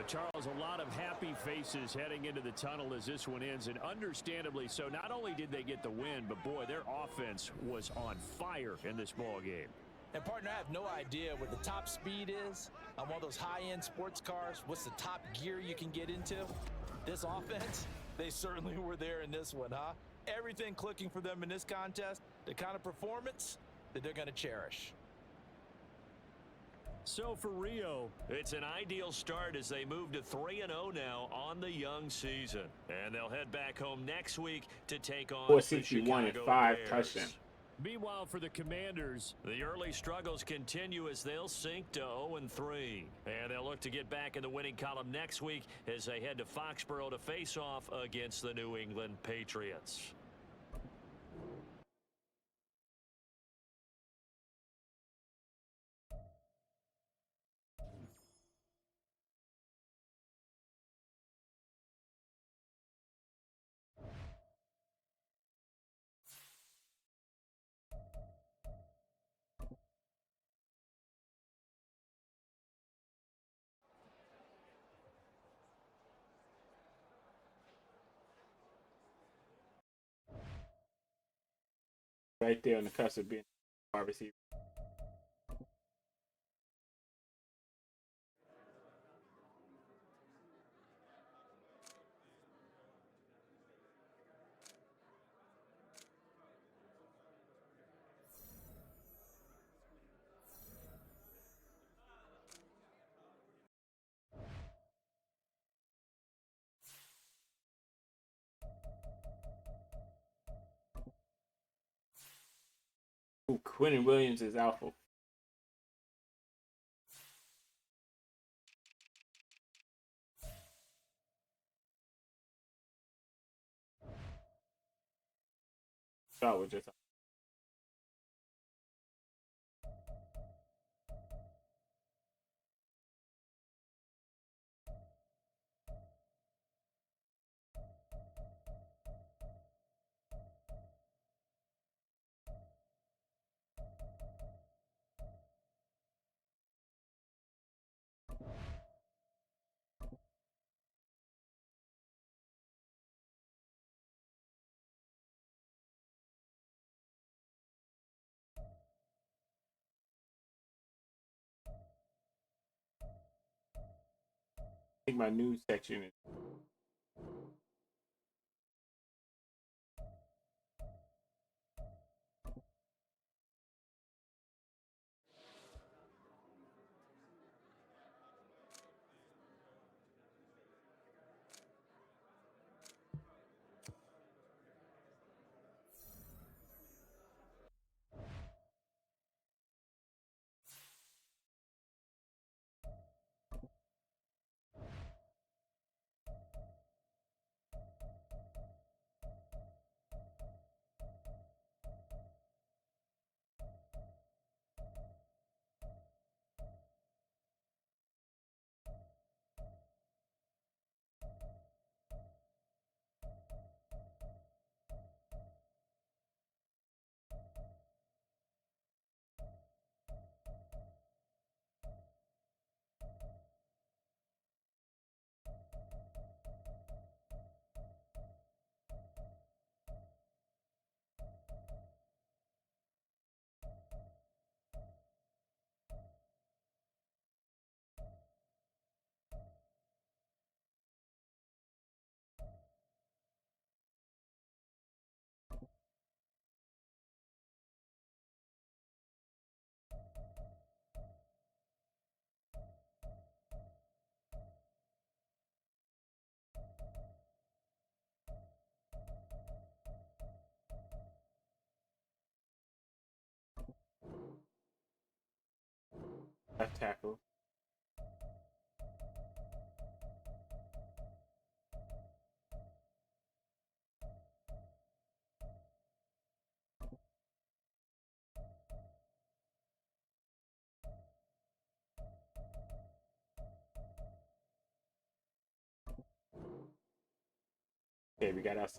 Charles, a lot of happy faces heading into the tunnel as this one ends, and understandably so. Not only did they get the win, but boy, their offense was on fire in this ball game. And, partner, I have no idea what the top speed is on one of those high-end sports cars. What's the top gear you can get into? This offense, they certainly were there in this one, huh? Everything clicking for them in this contest, the kind of performance that they're going to cherish. So for Rio, it's an ideal start as they move to 3-0 now on the young season. And they'll head back home next week to take on 461 and the 5 Bears. touchdowns. Meanwhile, for the Commanders, the early struggles continue as they'll sink to 0-3. And they'll look to get back in the winning column next week as they head to Foxborough to face off against the New England Patriots. Right there on the cusp of being a wide receiver. Quentin Williams is alpha. That was just I think my news section is left tackle. Okay, we got us.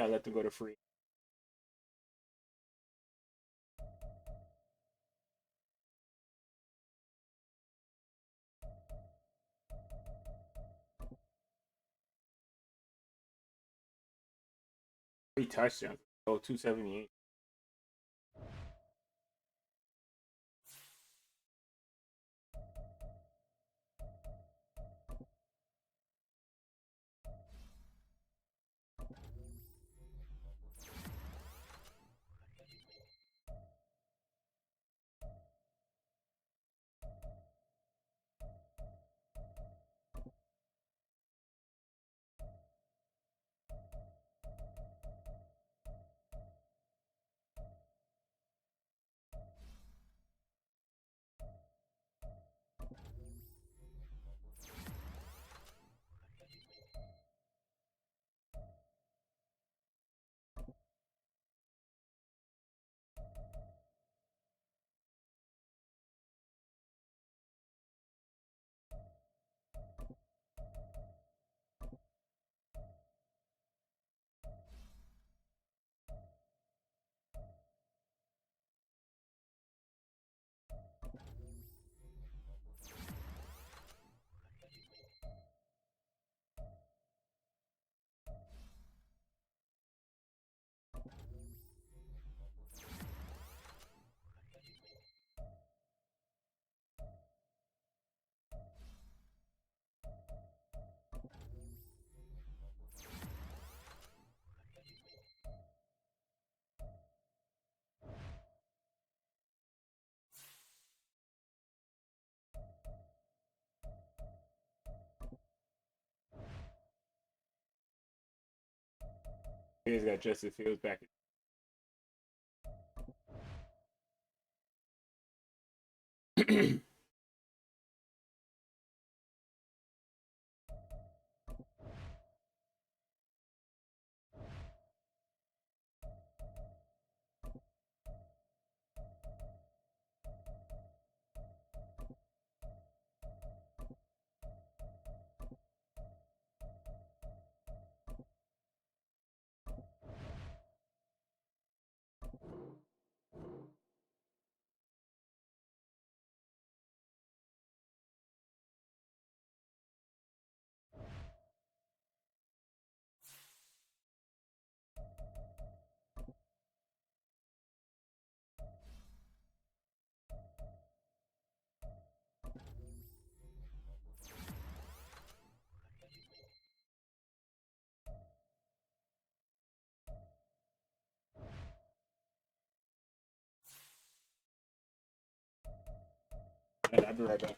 Gotta let them go to free. Three touchdowns. Oh, 278. He's got Justin Fields back. I'll be right back.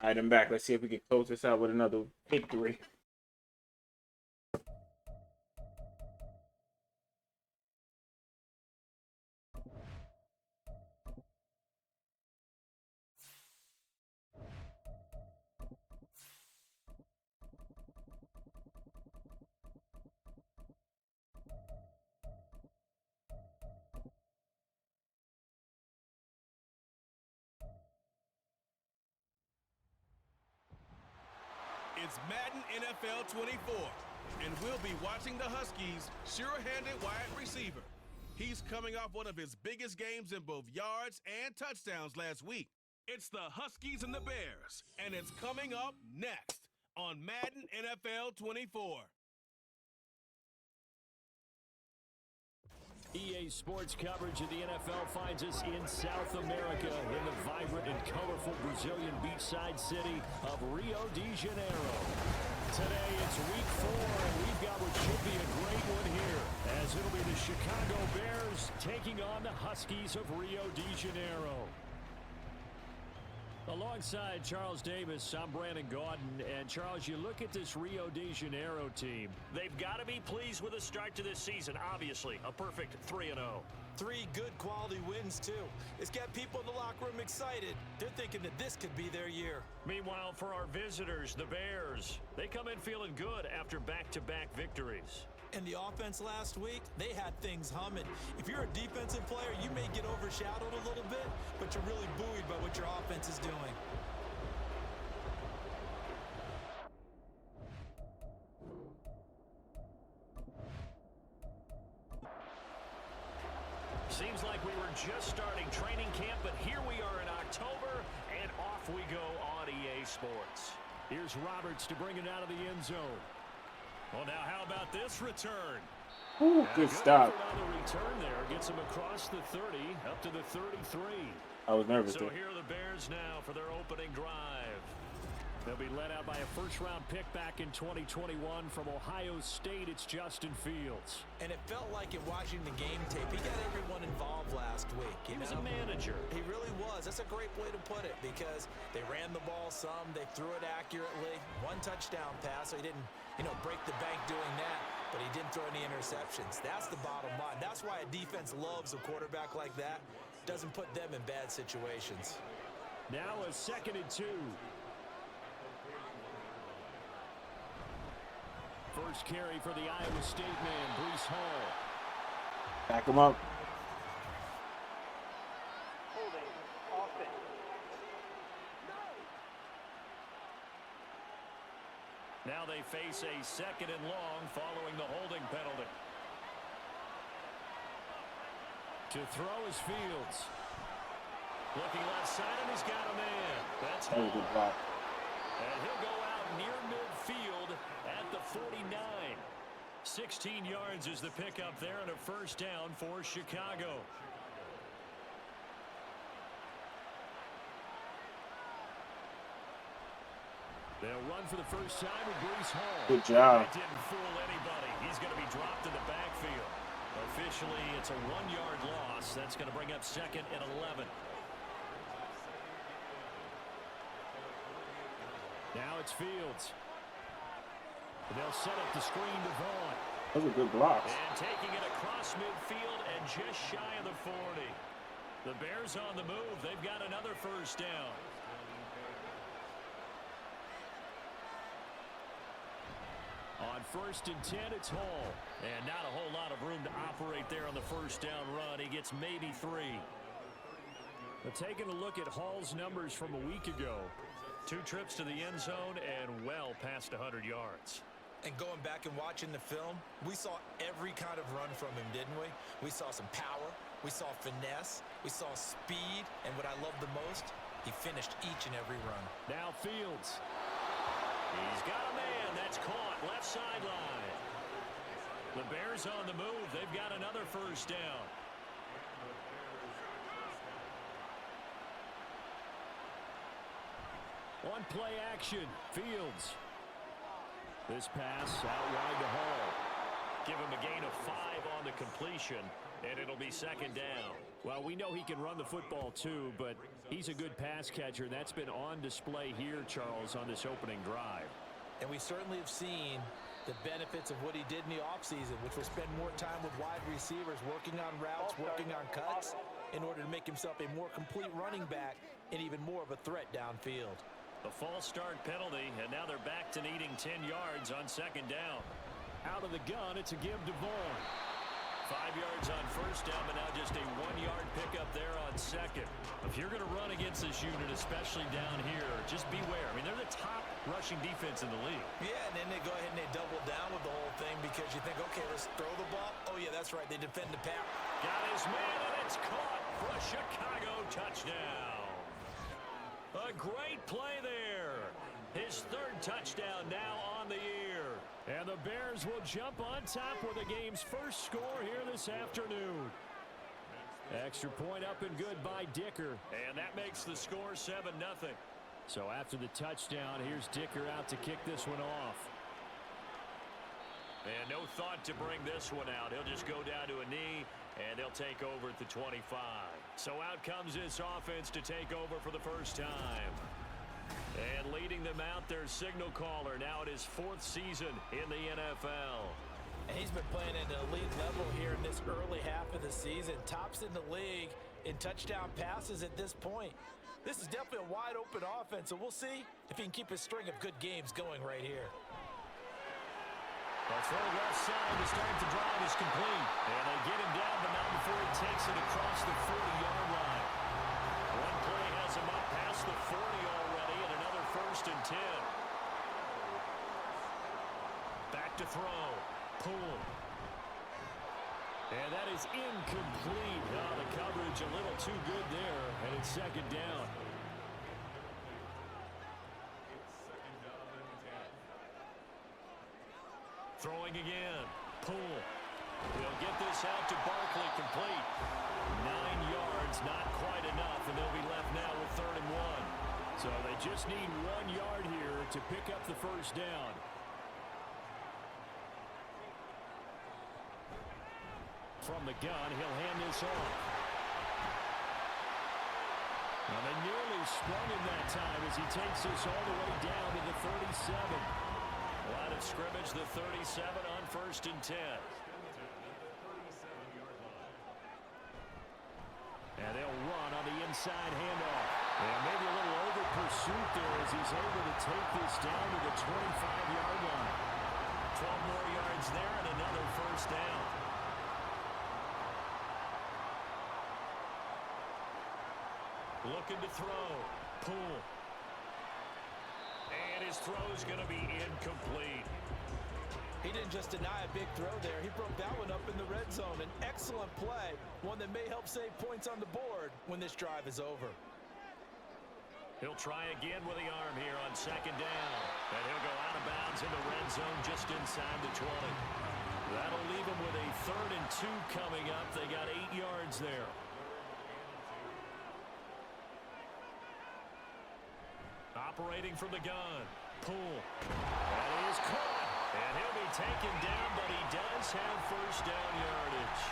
All right, I'm back. Let's see if we can close this out with another victory. It's Madden NFL 24, and we'll be watching the Huskies' sure-handed wide receiver. He's coming off one of his biggest games in both yards and touchdowns last week. It's the Huskies and the Bears, and it's coming up next on Madden NFL 24. EA Sports coverage of the NFL finds us in South America in the vibrant and colorful Brazilian beachside city of Rio de Janeiro. Today it's week 4, and we've got what should be a great one here, as it'll be the Chicago Bears taking on the Huskies of Rio de Janeiro. Alongside Charles Davis, I'm Brandon Gaudin. And Charles, you look at this Rio de Janeiro team. They've got to be pleased with the start to this season, obviously. A perfect 3-0. 3 good quality wins, too. It's got people in the locker room excited. They're thinking that this could be their year. Meanwhile, for our visitors, the Bears, they come in feeling good after back-to-back victories. And the offense last week, they had things humming. If you're a defensive player, you may get overshadowed a little bit, but you're really buoyed by what your offense is doing. Seems like we were just starting training camp, but here we are in October, and off we go on EA Sports. Here's Roberts to bring it out of the end zone. Well, now how about this return? Ooh, good stop. On the return there, gets him across the 30, up to the 33. I was nervous So there. here are the Bears now for their opening drive. They'll be led out by a first-round pick back in 2021 from Ohio State. It's Justin Fields. And it felt like in watching the game tape, he got everyone involved last week. He was a manager. He really was. That's a great way to put it, because they ran the ball some, they threw it accurately. 1 touchdown pass, so he didn't, break the bank doing that, but he didn't throw any interceptions. That's the bottom line. That's why a defense loves a quarterback like that. Doesn't put them in bad situations. Now a 2nd and 2. First carry for the Iowa State man, Breece Hall. Back him up. Holding. Offense. Now they face a 2nd and long following the holding penalty. To throw is Fields. Looking left side, and he's got a man. That's That was a Hall. good block. And he'll go out near midfield at the 49. 16 yards is the pickup there, and a first down for Chicago. They'll run for the first time with Breece Hall. Good job. That didn't fool anybody. He's going to be dropped in the backfield. Officially, it's a 1-yard loss. That's going to bring up 2nd and 11. Now it's Fields. They'll set up the screen to Vaughn. Those are good blocks. And taking it across midfield and just shy of the 40. The Bears on the move. They've got another first down. On 1st and 10, it's Hall. And not a whole lot of room to operate there on the first down run. He gets maybe 3. But taking a look at Hall's numbers from a week ago. 2 trips to the end zone and well past 100 yards. And going back and watching the film, we saw every kind of run from him, didn't we? We saw some power, we saw finesse, we saw speed, and what I love the most, he finished each and every run. Now Fields. He's got a man. That's caught left sideline. The Bears on the move. They've got another first down. On play action, Fields. This pass out wide to Hall. Give him a gain of 5 on the completion, and it'll be 2nd down. Well, we know he can run the football too, but he's a good pass catcher. That's been on display here, Charles, on this opening drive. And we certainly have seen the benefits of what he did in the offseason, which was spend more time with wide receivers, working on routes, working on cuts, in order to make himself a more complete running back and even more of a threat downfield. A false start penalty, and now they're back to needing 10 yards on 2nd down. Out of the gun, it's a give to Vaughn. 5 yards on 1st first down, but now just a 1-yard pickup there on second. If you're going to run against this unit, especially down here, just beware. I mean, they're the top rushing defense in the league. Yeah, and then they go ahead and they double down with the whole thing because you think, okay, let's throw the ball. Oh, yeah, that's right. They defend the pass. Got his man, and it's caught for a Chicago touchdown. A great play there. His third touchdown now on the year. And the Bears will jump on top with the game's first score here this afternoon. Extra point up and good by Dicker. And that makes the score 7-0. So after the touchdown, here's Dicker out to kick this one off. And no thought to bring this one out. He'll just go down to a knee, and they'll take over at the 25. So out comes this offense to take over for the first time. And leading them out, their signal caller, now at his 4th season in the NFL. And he's been playing at an elite level here in this early half of the season. Tops in the league in touchdown passes at this point. This is definitely a wide-open offense, so we'll see if he can keep a string of good games going right here. The throw left side to start the drive is complete. And they get him down, but not before he takes it across the 40-yard line. One play has him up past the 40 already, and another 1st and 10. Back to throw. Pull. And that is incomplete. Oh, the coverage a little too good there, and it's 2nd down. Throwing again. Pull. He'll get this out to Barkley, complete. 9 yards, not quite enough, and they'll be left now with 3rd and 1. So they just need 1 yard here to pick up the first down. From the gun, he'll hand this off. Well, they nearly sprung him that time as he takes this all the way down to the 37. Line of scrimmage, the 37 on 1st and 10. And they'll run on the inside handoff. And maybe a little over pursuit there as he's able to take this down to the 25-yard line. 12 more yards there and another 1st down. Looking to throw. Pull. And his throw's going to be incomplete. He didn't just deny a big throw there. He broke that one up in the red zone. An excellent play, one that may help save points on the board when this drive is over. He'll try again with the arm here on 2nd down. And he'll go out of bounds in the red zone just inside the 20. That'll leave him with a 3rd and 2 coming up. They got 8 yards there. Operating from the gun. Pull. That is caught. And he'll be taken down, but he does have 1st down yardage.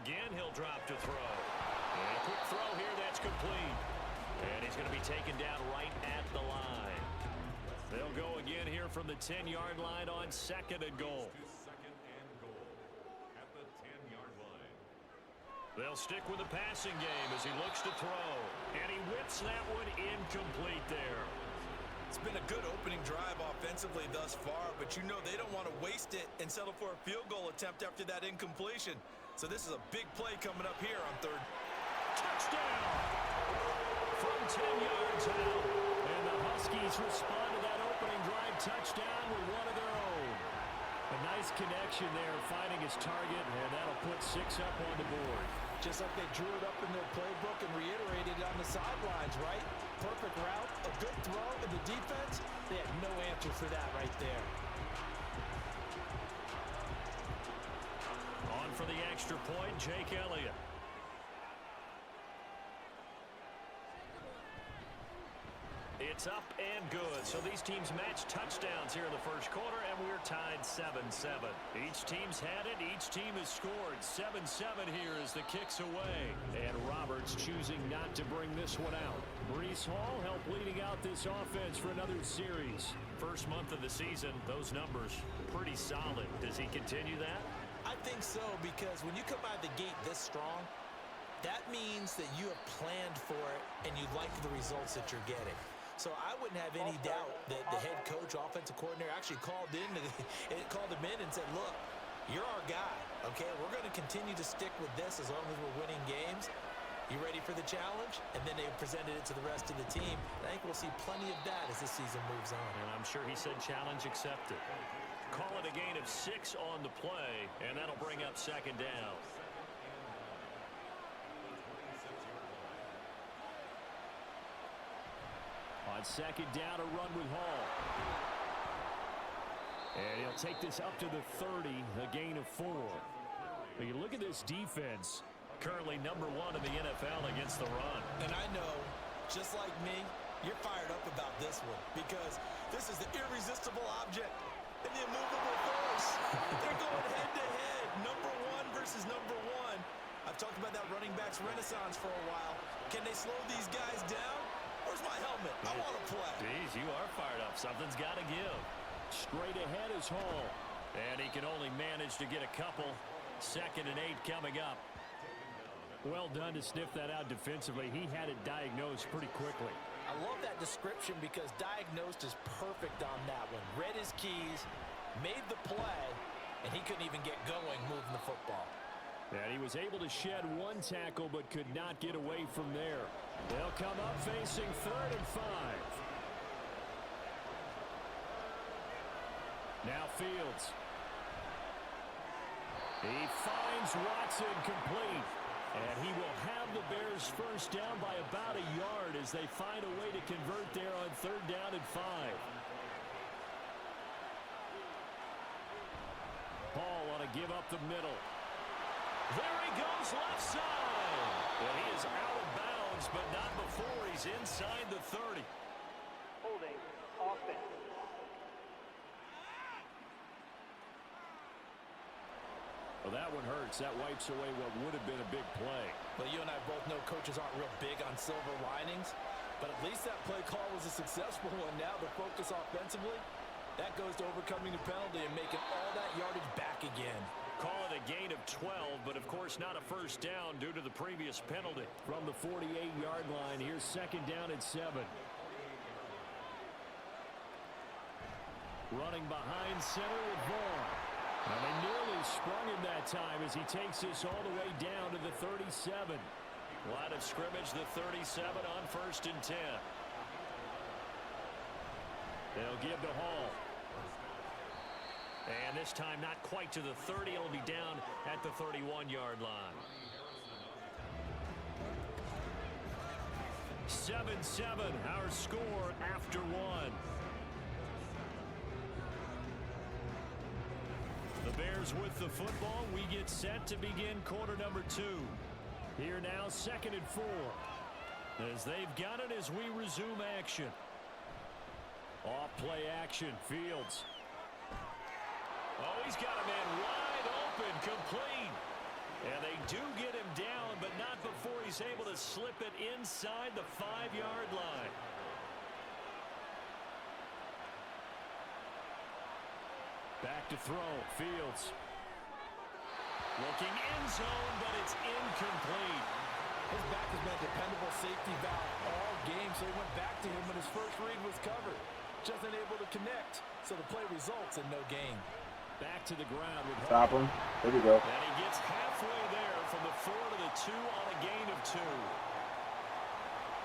Again, he'll drop to throw. And a quick throw here, that's complete. And he's going to be taken down right at the line. They'll go again here from the 10-yard line on 2nd and goal. They'll stick with the passing game as he looks to throw. And he whips that one incomplete there. It's been a good opening drive offensively thus far, but you know they don't want to waste it and settle for a field goal attempt after that incompletion. So this is a big play coming up here on 3rd. Touchdown! From 10 yards out. And the Huskies respond to that opening drive touchdown with one of their own. A nice connection there, finding his target, and that'll put 6 up on the board. Just like they drew it up in their playbook and reiterated it on the sidelines, right? Perfect route, a good throw, and the defense, they had no answer for that right there. On for the extra point, Jake Elliott. It's up and good. So these teams match touchdowns here in the first quarter, and we're tied 7-7. Each team's had it. Each team has scored. 7-7 here as the kick's away. And Roberts choosing not to bring this one out. Breece Hall helped leading out this offense for another series. First month of the season, those numbers pretty solid. Does he continue that? I think so, because when you come out of the gate this strong, that means that you have planned for it and you like the results that you're getting. So I wouldn't have any doubt that the head coach, offensive coordinator, actually called him in and said, look, you're our guy, okay? We're going to continue to stick with this as long as we're winning games. You ready for the challenge? And then they presented it to the rest of the team. I think we'll see plenty of that as the season moves on. And I'm sure he said challenge accepted. Call it a gain of 6 on the play, and that'll bring up second down. On second down, a run with Hall. And he'll take this up to the 30, a gain of 4. But you look at this defense, currently number 1 in the NFL against the run. And I know, just like me, you're fired up about this one because this is the irresistible object and the immovable force. They're going head-to-head, number 1 versus number 1. I've talked about that running backs renaissance for a while. Can they slow these guys down? Where's my helmet? I want to play. Geez, you are fired up. Something's got to give. Straight ahead is Hall. And he can only manage to get a couple. 2nd and 8 coming up. Well done to sniff that out defensively. He had it diagnosed pretty quickly. I love that description because diagnosed is perfect on that one. Read his keys, made the play, and he couldn't even get going moving the football. And he was able to shed 1 tackle but could not get away from there. They'll come up facing 3rd and 5. Now Fields. He finds Watson complete. And he will have the Bears first down by about a yard as they find a way to convert there on 3rd down and 5. Paul on a give up the middle. There he goes left side. And he is out of bounds, but not before he's inside the 30. Holding offense. Well, that one hurts. That wipes away what would have been a big play. Well, you and I both know coaches aren't real big on silver linings, but at least that play call was a successful one. Now the focus offensively, that goes to overcoming the penalty and making all that yardage back again. Call it a gain of 12, but of course not a first down due to the previous penalty. From the 48-yard line, here's 2nd down and 7. Running behind center with Vaughn. And they nearly sprung him that time as he takes this all the way down to the 37. Line of scrimmage, the 37 on 1st and 10. They'll give to Hall. And this time not quite to the 30. It'll be down at the 31-yard line. 7-7, our score after 1. The Bears with the football. We get set to begin quarter number 2. Here now, 2nd and 4. As they've got it as we resume action. Off play action, Fields. Oh, he's got a man wide open, complete. And they do get him down, but not before he's able to slip it inside the 5-yard line. Back to throw, Fields. Looking end zone, but it's incomplete. His back has been a dependable safety valve all game, so he went back to him when his first read was covered. Just unable to connect, so the play results in no gain. Back to the ground with Stop him. There we go. And he gets halfway there from the 4 to the 2 on a gain of 2.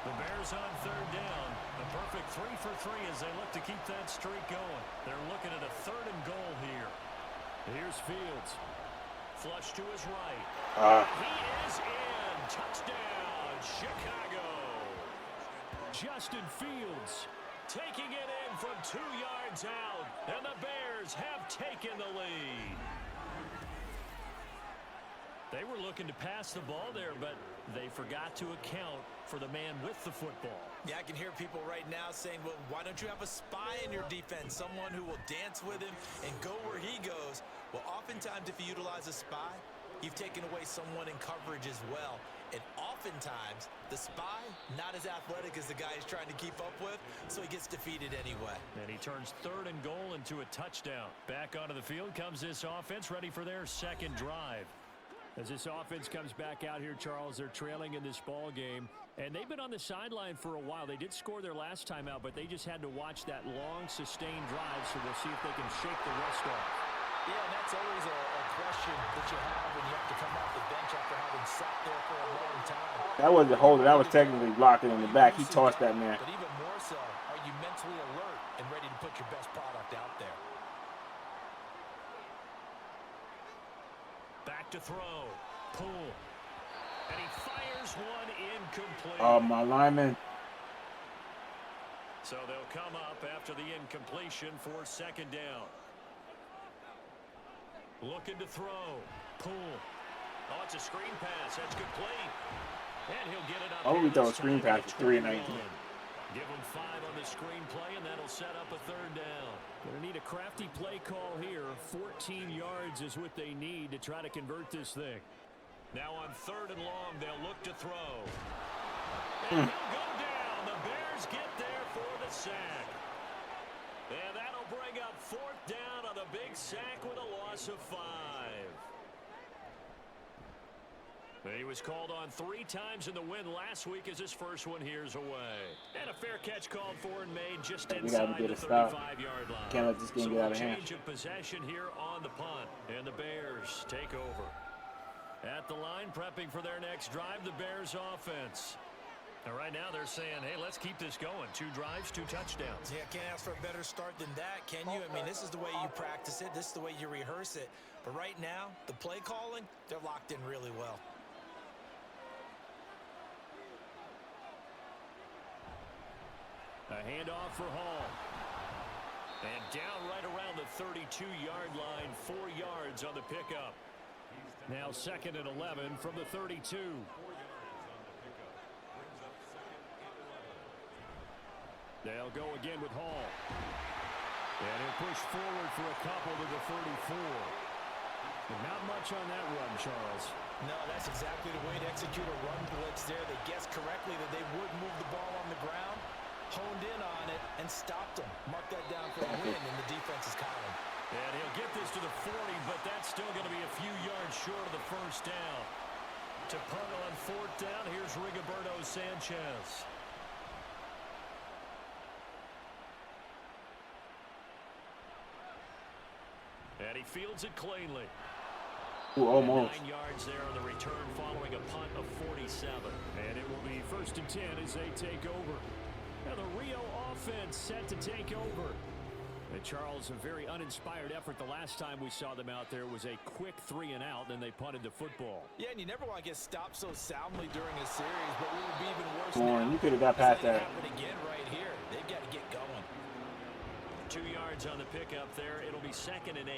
The Bears on 3rd down. A perfect 3 for 3 as they look to keep that streak going. They're looking at a 3rd and goal here. Here's Fields. Flush to his right. He is in. Touchdown, Chicago. Justin Fields taking it in from 2 yards out. And the Bears have taken the lead. They were looking to pass the ball there, but they forgot to account for the man with the football. Yeah, I can hear people right now saying, well, why don't you have a spy in your defense, someone who will dance with him and go where he goes? Well, oftentimes if you utilize a spy, you've taken away someone in coverage as well. And oftentimes, the spy, not as athletic as the guy he's trying to keep up with, so he gets defeated anyway. And he turns 3rd and goal into a touchdown. Back onto the field comes this offense, ready for their 2nd drive. As this offense comes back out here, Charles, they're trailing in this ball game. And they've been on the sideline for a while. They did score their last time out, but they just had to watch that long, sustained drive, so we'll see if they can shake the rust off. Yeah, and that's always a question that you have when you have to come off the bench after having sat there for a long time. That wasn't holding. That was technically blocking in the back. He tossed that man. But even more so, are you mentally alert and ready to put your best product out there? Back to throw. Pull. And he fires one incomplete. Oh, my lineman. So they'll come up after the incompletion for second down. Looking to throw. Pull. Oh, it's a screen pass. That's complete. And he'll get it up. Oh, we throw a screen pass for 3 and 19. Give him 5 on the screen play, and that'll set up a third down. Going to need a crafty play call here. 14 yards is what they need to try to convert this thing. Now on third and long, they'll look to throw. And he'll go down. The Bears get there for the sack. And that'll bring up fourth down on the big sack with a loss of 5. He was called on 3 times in the win last week as his first one here's away. And a fair catch called for and made just inside the 35-yard line. Can't let this game get out of hand. Change of possession here on the punt. And the Bears take over. At the line, prepping for their next drive, the Bears offense. And right now they're saying, hey, let's keep this going. 2 drives, 2 touchdowns. Yeah, can't ask for a better start than that, can you? I mean, this is the way you practice it. This is the way you rehearse it. But right now, the play calling, they're locked in really well. A handoff for Hall. And down right around the 32-yard line, 4 yards on the pickup. Now second and 11 from the 32. They'll go again with Hall. And he'll push forward for a couple to the 34. But not much on that run, Charles. No, that's exactly the way to execute a run blitz there. They guessed correctly that they would move the ball on the ground, honed in on it, and stopped them. Mark that down for a win in the defense's column. And he'll get this to the 40, but that's still going to be a few yards short of the first down. To punt on fourth down, here's Rigoberto Sanchez. And he fields it cleanly. Ooh, almost. 9 yards there on the return following a punt of 47. And it will be first and 10 as they take over. Now the Rio offense set to take over. And Charles, a very uninspired effort the last time we saw them out there was a quick 3 and out, then they punted the football. Yeah, and you never want to get stopped so soundly during a series, but what would be even worse Come on, now, you could have got past that. happen again right here. They've got to get going. 2 yards on the pickup there. It'll be second and 8.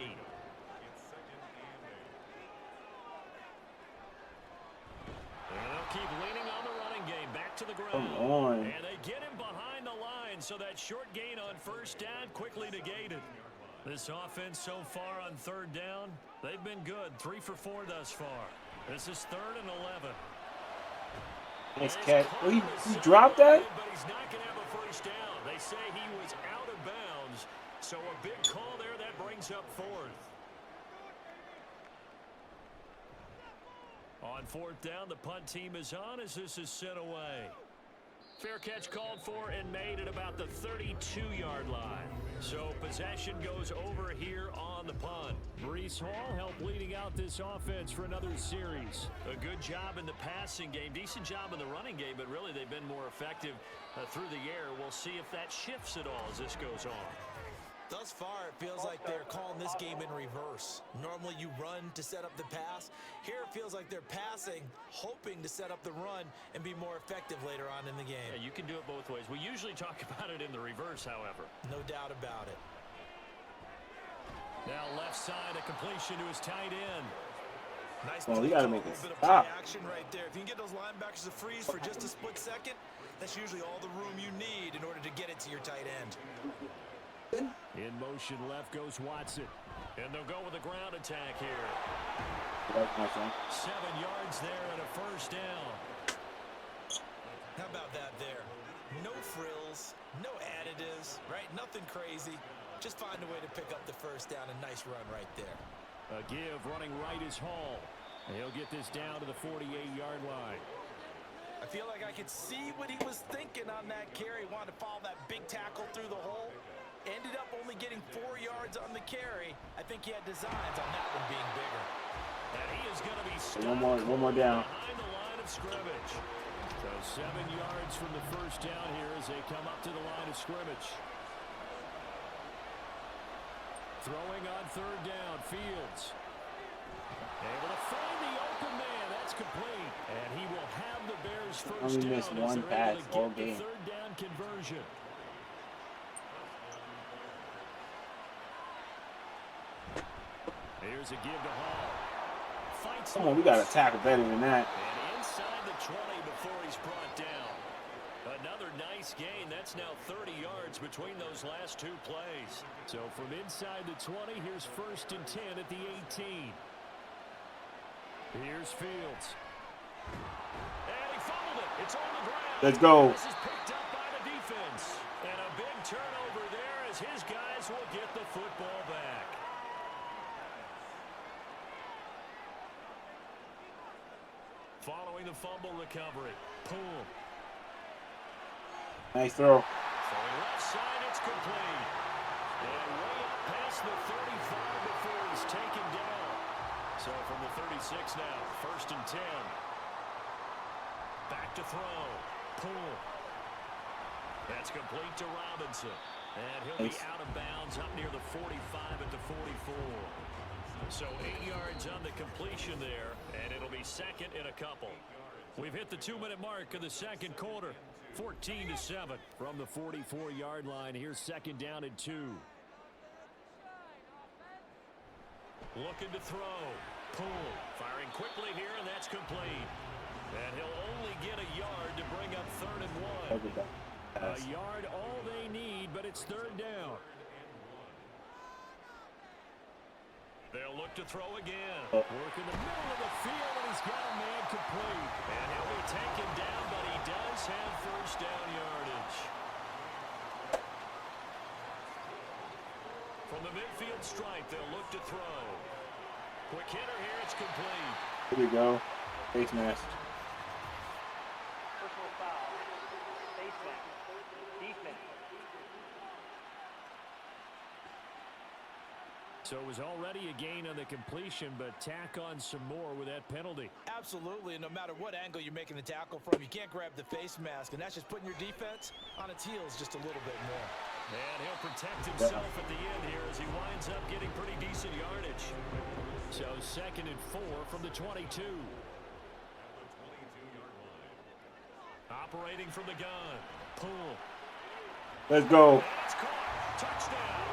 And they'll keep leaning on the running game. Back to the ground. Come on. And they get him behind the line, so that short gain on first down quickly negated. This offense so far on third down, they've been good. 3 for 4 thus far. This is third and 11. Nice catch. Oh, he dropped that? But he's not going to have a first down. They say he was out of bounds, so a big call there that brings up fourth. On fourth down, the punt team is on as this is sent away. Fair catch called for and made at about the 32-yard line. So possession goes over here on the punt. Breece Hall helped leading out this offense for another series. A good job in the passing game, decent job in the running game, but really they've been more effective through the air. We'll see if that shifts at all as this goes on. Thus far, it feels like they're calling this game in reverse. Normally you run to set up the pass. Here it feels like they're passing, hoping to set up the run and be more effective later on in the game. Yeah, you can do it both ways. We usually talk about it in the reverse, however. No doubt about it. Now left side, a completion to his tight end. Nice Well, we got to make it bit of stop. action right there. If you can get those linebackers to freeze for just a split second, that's usually all the room you need in order to get it to your tight end. In motion left goes Watson. And they'll go with a ground attack here. 7 yards there and a first down. How about that there? No frills, no additives, right? Nothing crazy. Just find a way to pick up the first down. A nice run right there. A give running right is Hall. And he'll get this down to the 48-yard line. I feel like I could see what he was thinking on that carry. Wanted to follow that big tackle through the hole. Ended up only getting 4 yards on the carry. I think he had designs on that one being bigger. And he is going to be stopped one more down. behind the line of scrimmage. So 7 yards from the first down here as they come up to the line of scrimmage. Throwing on third down, Fields. Able to find the open man. That's complete. And he will have the Bears first Only down missed as one they're pass able to all get the game. third down conversion. Here's a give to Hall. Fights Come on, we got to tackle better than that. and inside the 20 before he's brought down. Another nice gain. That's now 30 yards between those last 2 plays. So from inside the 20, here's 1st and 10 at the 18. Here's Fields. And he fumbled it. It's on the ground. Let's go. This is picked up by the defense. And a big turnover there as his guys will get the football back. Following the fumble recovery. Poole. Nice throw. Throwing left side, it's complete. And way up past the 35 before he's taken down. So from the 36 now, 1st and 10. Back to throw. Poole. That's complete to Robinson. And he'll be out of bounds up near the 45 at the 44. So 8 yards on the completion there, and it'll be 2nd and a couple. We've hit the 2-minute mark of the second quarter. 14-7 from the 44-yard line. Here's 2nd down and 2. Looking to throw. Poole firing quickly here, and that's complete. And he'll only get a yard to bring up 3rd and 1. A yard all they need, but it's 3rd down. They'll look to throw again. Work in the middle of the field, and he's got a man complete. And he'll be taken down, but he does have 1st down yardage. From the midfield stripe, they'll look to throw. Quick hitter here, it's complete. Here we go. Face mask. Personal foul. Face mask. Defense. So it was already a gain on the completion, but tack on some more with that penalty. Absolutely, and no matter what angle you're making the tackle from, you can't grab the face mask, and that's just putting your defense on its heels just a little bit more. And he'll protect himself at the end here as he winds up getting pretty decent yardage. So 2nd and 4 from the 22. Operating from the gun. Poole. Let's go. That's caught. Touchdown.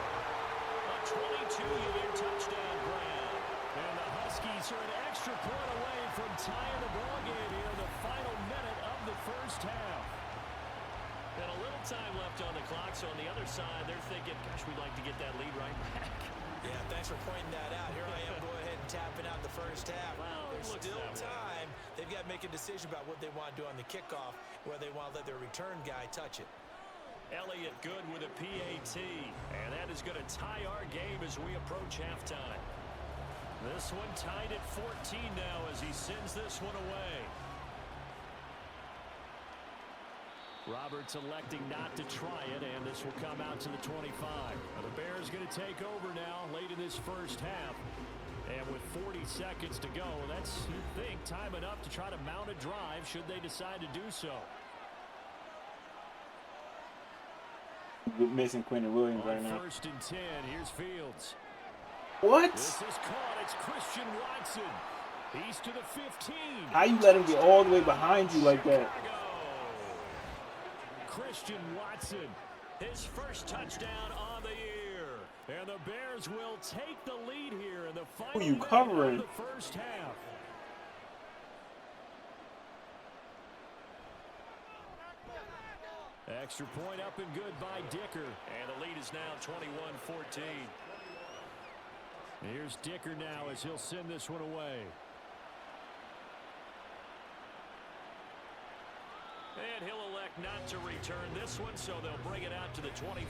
A 22-yard touchdown grab. And the Huskies are an extra point away from tying the ball game here in the final minute of the first half. And a little time left on the clock, so on the other side, they're thinking, gosh, we'd like to get that lead right back. Yeah, thanks for pointing that out. Here I am going ahead and tapping out the first half. Well, it There's looks still that way. time. They've got to make a decision about what they want to do on the kickoff, whether they want to let their return guy touch it. Elliott good with a PAT, and that is going to tie our game as we approach halftime. This one tied at 14 now as he sends this one away. Roberts electing not to try it, and this will come out to the 25. Now the Bears going to take over now late in this first half. And with 40 seconds to go, that's, you'd think, time enough to try to mount a drive should they decide to do so. We're missing Quentin Williams right now. 1st and 10, here's Fields. What? This is caught, it's Christian Watson. He's to the 15. How you let him get all the way behind you like that? Christian Watson, His first touchdown on the year. and the Bears will take the lead here in the final Who you minute covering? of the first half. Extra point up and good by Dicker. And the lead is now 21-14. Here's Dicker now as he'll send this one away. And he'll elect not to return this one, so they'll bring it out to the 25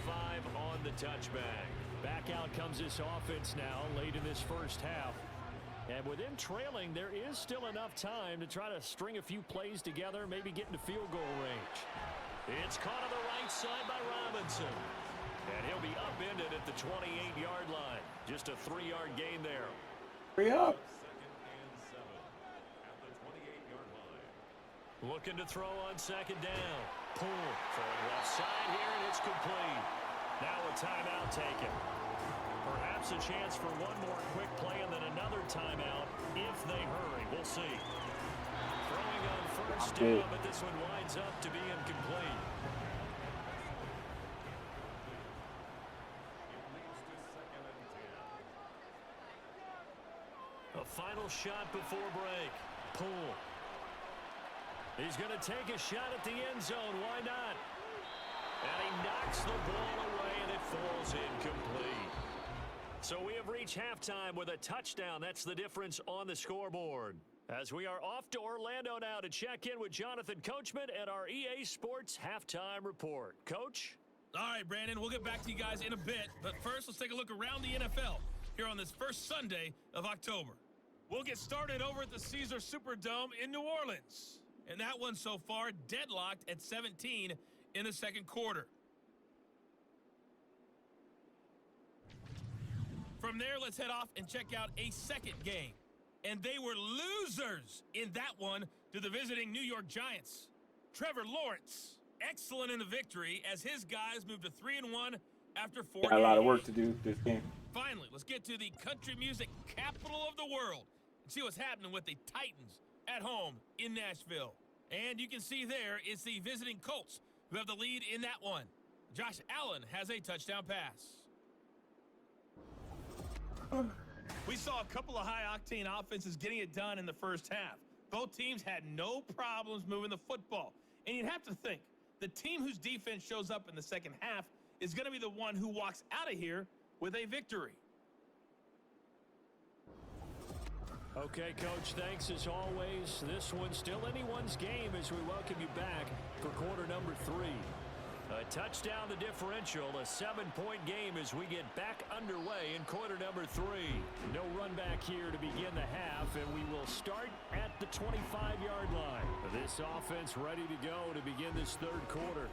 on the touchback. Back out comes this offense now late in this first half. And with them trailing, there is still enough time to try to string a few plays together, maybe get into field goal range. It's caught on the right side by Robinson. And he'll be upended at the 28-yard line. Just a 3-yard gain there. Hurry up. Looking to throw on second down. Pull. Throwing left side here, and it's complete. Now a timeout taken. Perhaps a chance for one more quick play and then another timeout if they hurry. We'll see. Throwing on first down, but this one winds up to be incomplete. A final shot before break. Pull. He's going to take a shot at the end zone. Why not? And he knocks the ball away, and it falls incomplete. So we have reached halftime with a touchdown. That's the difference on the scoreboard. As we are off to Orlando now to check in with Jonathan Coachman at our EA Sports Halftime Report. Coach? All right, Brandon, we'll get back to you guys in a bit. But first, let's take a look around the NFL here on this first Sunday of October. We'll get started over at the Caesars Superdome in New Orleans. And that one so far deadlocked at 17 in the second quarter. From there, let's head off and check out a second game. And they were losers in that one to the visiting New York Giants. Trevor Lawrence, excellent in the victory as his guys moved to 3-1 after 4 Got a lot of work to do this game. Finally, let's get to the country music capital of the world and see what's happening with the Titans at home in Nashville. And you can see there it's the visiting Colts who have the lead in that one. Josh Allen has a touchdown pass. We saw a couple of high-octane offenses getting it done in the first half. Both teams had no problems moving the football. And you'd have to think, the team whose defense shows up in the second half is going to be the one who walks out of here with a victory. Okay, Coach, thanks as always. This one's still anyone's game as we welcome you back for quarter number 3. A touchdown the differential, a 7-point game as we get back underway in quarter number 3. No run back here to begin the half, and we will start at the 25-yard line. This offense ready to go to begin this third quarter.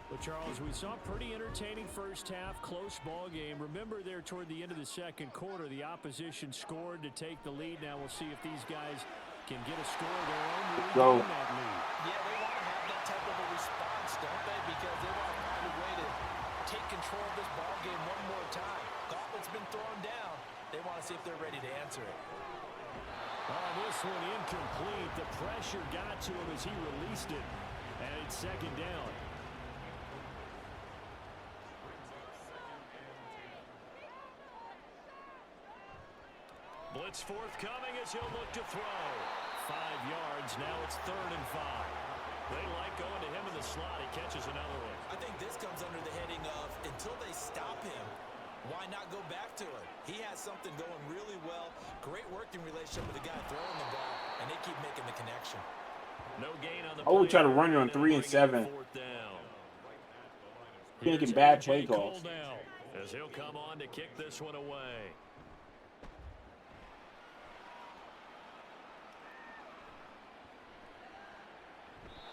But, Charles, we saw a pretty entertaining first half, close ball game. Remember there toward the end of the second quarter, the opposition scored to take the lead. Now we'll see if these guys can get a score of their own to regain that lead. Yeah, they want to have that type of a response, don't they? Because they want to find a way to take control of this ball game one more time. Gauntlet's been thrown down. They want to see if they're ready to answer it. Oh, this one incomplete. The pressure got to him as he released it. And it's second down. Blitz forthcoming as he'll look to throw. 5 yards. Now it's 3rd and 5. They like going to him in the slot. He catches another one. I think this comes under the heading of until they stop him, why not go back to it? He has something going really well. Great working relationship with the guy throwing the ball, and they keep making the connection. No gain on the I would try to run you on 3 and 7. Making bad play calls. As he'll come on to kick this one away.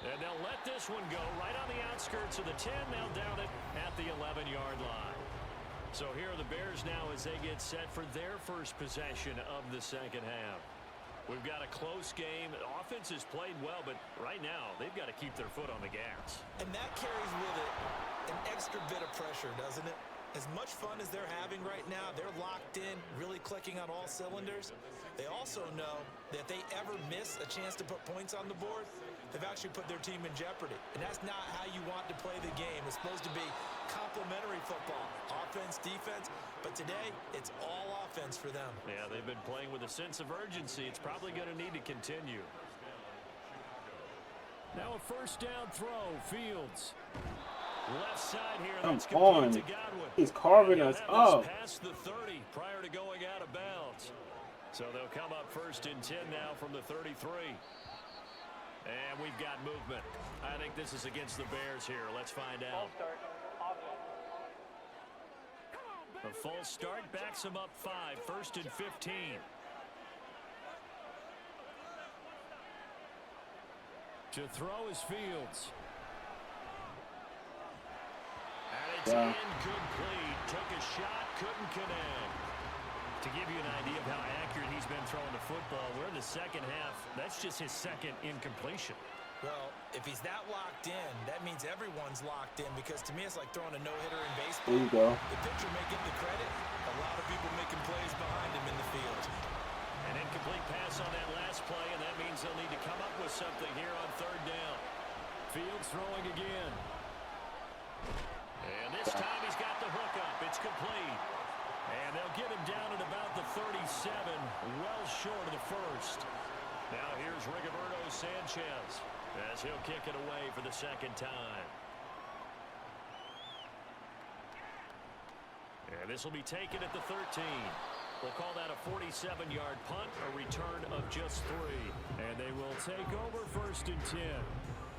And they'll let this one go right on the outskirts of the 10. They'll down it at the 11-yard line. So here are the Bears now as they get set for their first possession of the second half. We've got a close game. The offense has played well, but right now they've got to keep their foot on the gas. And that carries with it an extra bit of pressure, doesn't it? As much fun as they're having right now, they're locked in, really clicking on all cylinders. They also know that if they ever miss a chance to put points on the board, they've actually put their team in jeopardy. And that's not how you want to play the game. It's supposed to be complementary football, offense, defense. But today, it's all offense for them. Yeah, they've been playing with a sense of urgency. It's probably going to need to continue. Now a first down throw, Fields. Left side here. That's complete to Godwin. He's carving us up. Past the 30 prior to going out of bounds. So they'll come up 1st and 10 now from the 33. And we've got movement. I think this is against the Bears here. Let's find out. A false start backs him up 5. 1st and 15. To throw is Fields. And it's Yeah. incomplete. Took a shot, couldn't connect. To give you an idea of how accurate he's been throwing the football, we're in the second half. That's just his second incompletion. Well, if he's that locked in, that means everyone's locked in, because to me it's like throwing a no-hitter in baseball. There you go. The pitcher may get the credit, a lot of people making plays behind him in the field. An incomplete pass on that last play, and that means they'll need to come up with something here on third down. Fields throwing again. And this time he's got the hook up. It's complete. And they'll get him down at about the 37, well short of the first. Now here's Rigoberto Sanchez as he'll kick it away for the second time. And this will be taken at the 13. We'll call that a 47-yard punt, a return of just 3. And they will take over first and 10.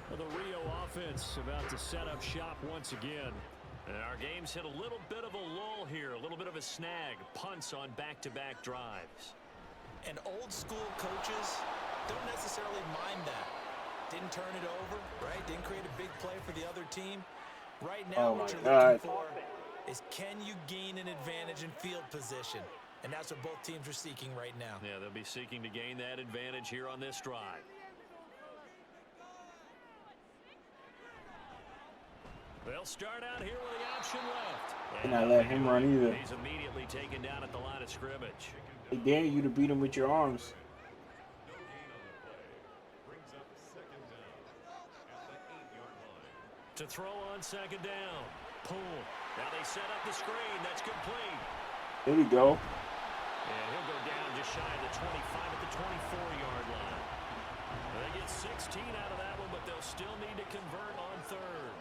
Well, the Rio offense about to set up shop once again. And our game's hit a little bit of a lull here, a little bit of a snag. Punts on back-to-back drives. And old school coaches don't necessarily mind that. Didn't turn it over, right? Didn't create a big play for the other team. Right now, what you're looking for is, can you gain an advantage in field position? And that's what both teams are seeking right now. Yeah, they'll be seeking to gain that advantage here on this drive. They'll start out here with the option left. And not let him run either. He's immediately taken down at the line of scrimmage. They dare you to beat him with your arms. To throw on second down. Pull. Now they set up the screen. That's complete. There we go. And he'll go down just shy of the 25 at the 24-yard line. They get 16 out of that one, but they'll still need to convert on third.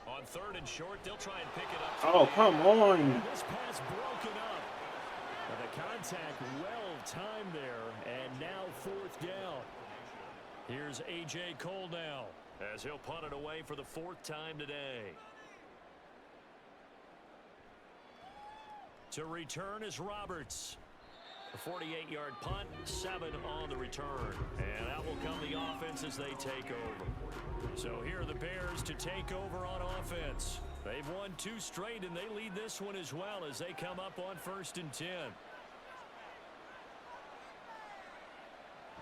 On third and short, they'll try and pick it up. Oh, come on. And this pass broken up. And the contact well timed there, and now fourth down. Here's A.J. Cole now, as he'll punt it away for the 4th time today. To return is Roberts. A 48-yard punt, 7 on the return. And that will come the offense as they take over. So here are the Bears to take over on offense. They've won 2 straight, and they lead this one as well as they come up on 1st and 10.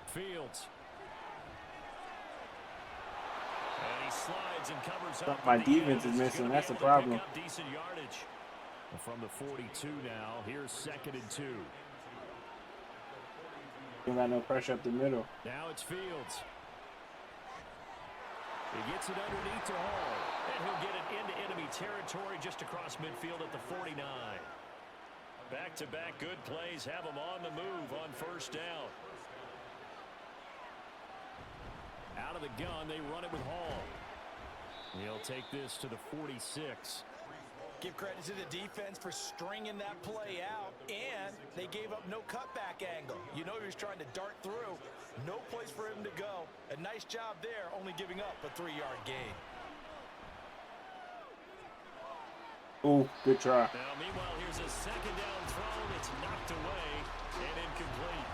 Fields. And he slides and covers up. My defense is missing. That's the problem. Decent yardage. From the 42 now, here's 2nd and 2. You got no pressure up the middle. Now it's Fields. He gets it underneath to Hall. And he'll get it into enemy territory just across midfield at the 49. Back-to-back good plays have him on the move on 1st down. Out of the gun, they run it with Hall. He'll take this to the 46. Give credit to the defense for stringing that play out, and they gave up no cutback angle. You know he was trying to dart through. No place for him to go. A nice job there, only giving up a 3-yard gain. Ooh, good try. Now, meanwhile, here's a 2nd down throw that's knocked away and incomplete.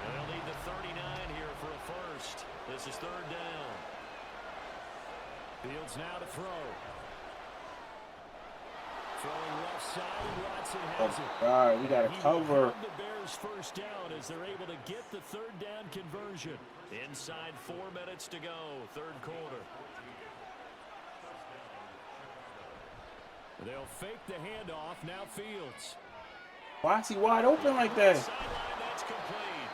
And they'll need the 39 here for a first. This is 3rd down. Fields now to throw. Throwing left side, Watson has it. All right, we got to cover. The Bears 1st down as they're able to get the 3rd down conversion. Inside 4 minutes to go, 3rd quarter. They'll fake the handoff. Now Fields. Why is he wide open like that? Sideline, that's complete.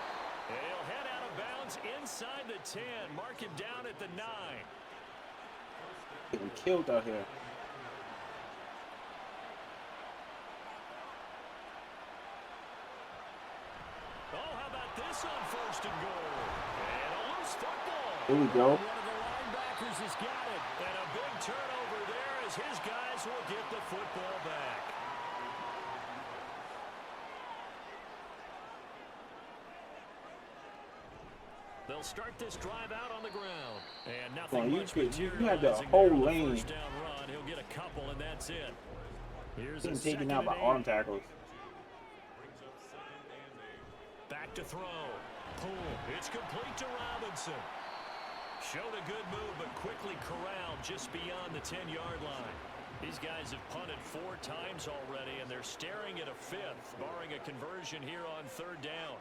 And he'll head out of bounds inside the 10. Mark him down at the 9. Getting killed out here. Oh, how about this on 1st and goal? And a loose football. Here we go. One of the linebackers has got it. And a big turnover there as his guys will get the football back. They'll start this drive out on the ground. And nothing much materializing. You had the whole lane. First down run. He'll get a couple, and that's it. Here's Getting a taken 2nd out by and 8. arm tackles. Back to throw. Pull. It's complete to Robinson. Showed a good move, but quickly corralled just beyond the 10-yard line. These guys have punted 4 times already, and they're staring at a 5th, barring a conversion here on 3rd down.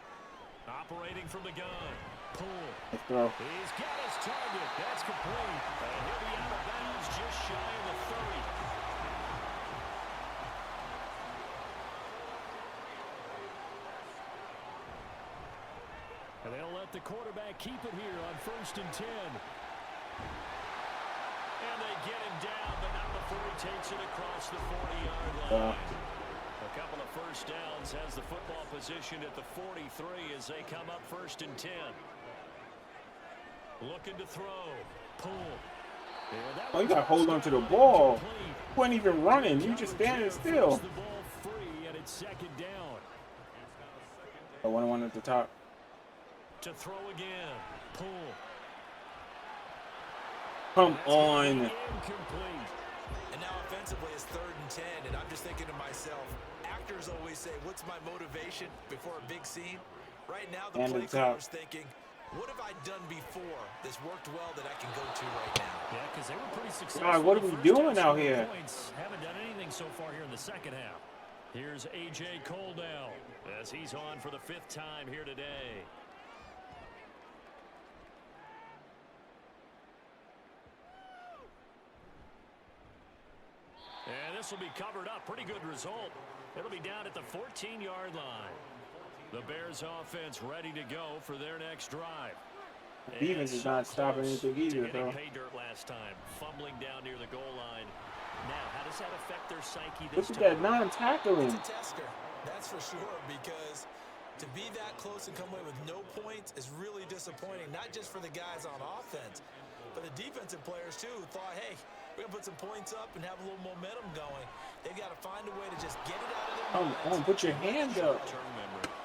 Operating from the gun. Pull. Let's throw. He's got his target. That's complete. And he'll be out of bounds just shy of the 30. And they'll let the quarterback keep it here on 1st and 10. And they get him down, but not before he takes it across the 40-yard line. A couple of first downs, has the football position at the 43 as they come up 1st and 10. Looking to throw. Pull. Oh, you got to hold on to the ball. You weren't even running. You just standing still. The ball free, and it's 2nd down. The 1-1 at the top. To throw again. Pull. Come on. Incomplete. And now offensively it's 3rd and 10, and I'm just thinking to myself, actors always say, what's my motivation before a big scene? Right now the play caller's thinking, what have I done before that's worked well that I can go to right now? Yeah, because they were pretty successful. God, what are we doing out here? Haven't done anything so far here in the 2nd half. Here's A.J. Coldell as he's on for the 5th time here today. And this will be covered up. Pretty good result. It'll be down at the 14-yard line. The Bears offense ready to go for their next drive. Defense is not stopping anything either, though. Pay dirt last time, fumbling down near the goal line. Now, how does that affect their psyche this Look time? at that non-tackling. It's a tester, that's for sure, because to be that close and come away with no points is really disappointing, not just for the guys on offense, but the defensive players, too, who thought, hey, we're going to put some points up and have a little momentum going. They've got to find a way to just get it out of their minds. Put your hand up.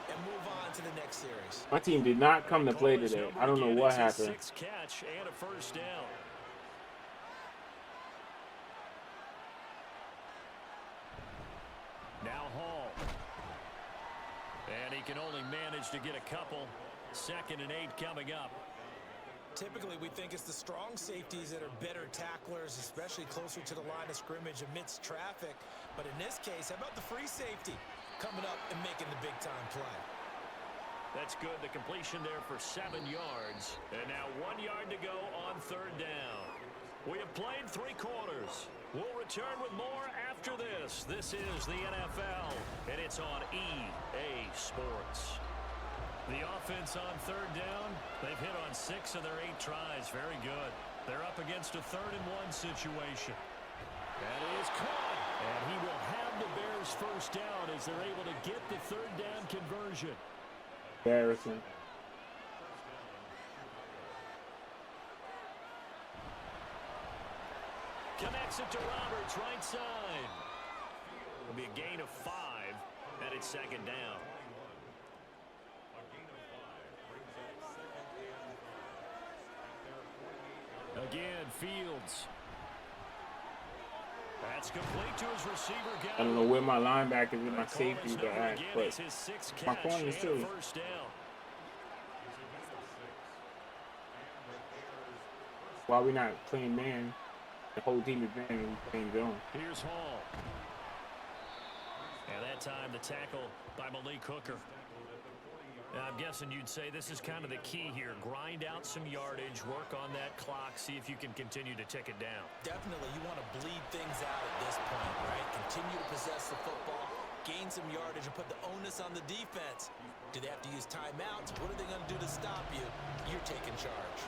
And move on to the next series. My team did not come to play today. I don't know what happened. 6th catch and a 1st down. Now Hall. And he can only manage to get a couple. 2nd and 8 coming up. Typically, we think it's the strong safeties that are better tacklers, especially closer to the line of scrimmage amidst traffic. But in this case, how about the free safety coming up and making the big-time play? That's good. The completion there for 7 yards. And now 1 yard to go on 3rd down. We have played 3 quarters. We'll return with more after this. This is the NFL, and it's on EA Sports. The offense on 3rd down, they've hit on 6 of their 8 tries. Very good. They're up against a 3rd and 1 situation. That is caught. And he will have the Bears 1st down as they're able to get the 3rd down conversion. Embarrassing. Connects it to Roberts, right side. It'll be a gain of 5, and it's 2nd down. Again, Fields. That's complete to his receiver. I don't know where my linebackers and my safeties are at, but my corners too. 1st down. Why we not playing man? The whole team is man and playing zone. Here's Hall. And that time the tackle by Malik Hooker. Now, I'm guessing you'd say this is kind of the key here. Grind out some yardage, work on that clock, see if you can continue to tick it down. Definitely, you want to bleed things out at this point, right? Continue to possess the football, gain some yardage, and put the onus on the defense. Do they have to use timeouts? What are they going to do to stop you? You're taking charge.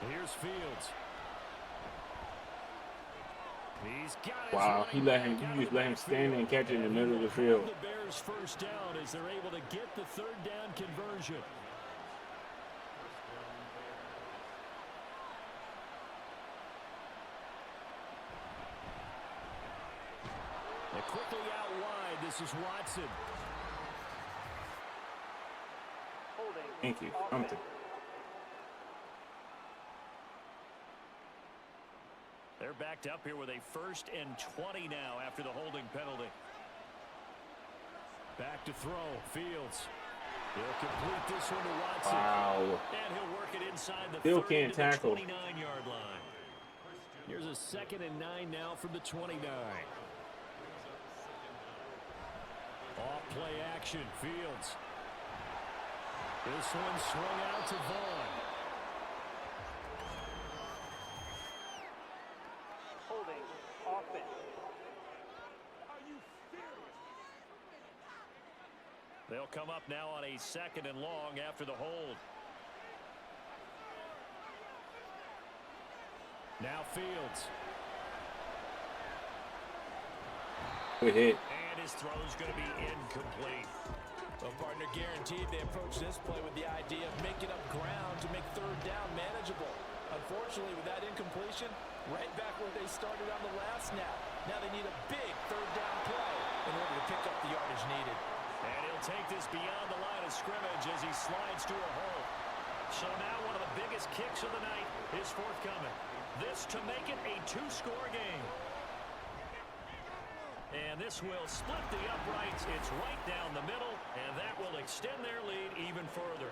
Here's Fields. He's got it. Wow, you just let him stand there and catch it in the middle of the field. The Bears 1st down as they're able to get the 3rd down conversion. And quickly out wide, this is Watson. Thank you. Something. They're backed up here with a 1st and 20 now after the holding penalty. Back to throw. Fields. He'll complete this one to Watson. Wow. And he'll work it inside the Still 30 can't to the tackle. 29-yard line. Here's a 2nd and 9 now from the 29. Off play action. Fields. This one swung out to Vaughn. Holding offense. They'll come up now on a 2nd and long after the hold. Now Fields. Good hit. And his throw is going to be incomplete. Well, partner, guaranteed they approach this play with the idea of making up ground to make 3rd down manageable. Unfortunately, with that incompletion, right back where they started on the last snap. Now they need a big 3rd down play in order to pick up the yardage needed. And he'll take this beyond the line of scrimmage as he slides to a hole. So now one of the biggest kicks of the night is forthcoming. This to make it a 2-score game. And this will split the uprights. It's right down the middle, and that will extend their lead even further.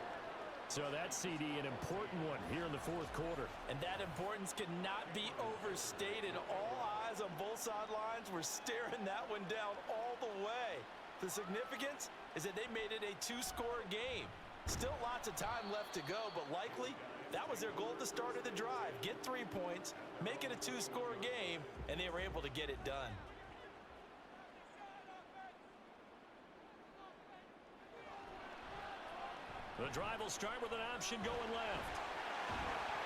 So that CD, an important one here in the 4th quarter. And that importance cannot be overstated. All eyes on both sidelines were staring that one down all the way. The significance is that they made it a 2-score game. Still lots of time left to go, but likely that was their goal at the start of the drive. Get 3 points, make it a 2-score game, and they were able to get it done. The drive will start with an option going left.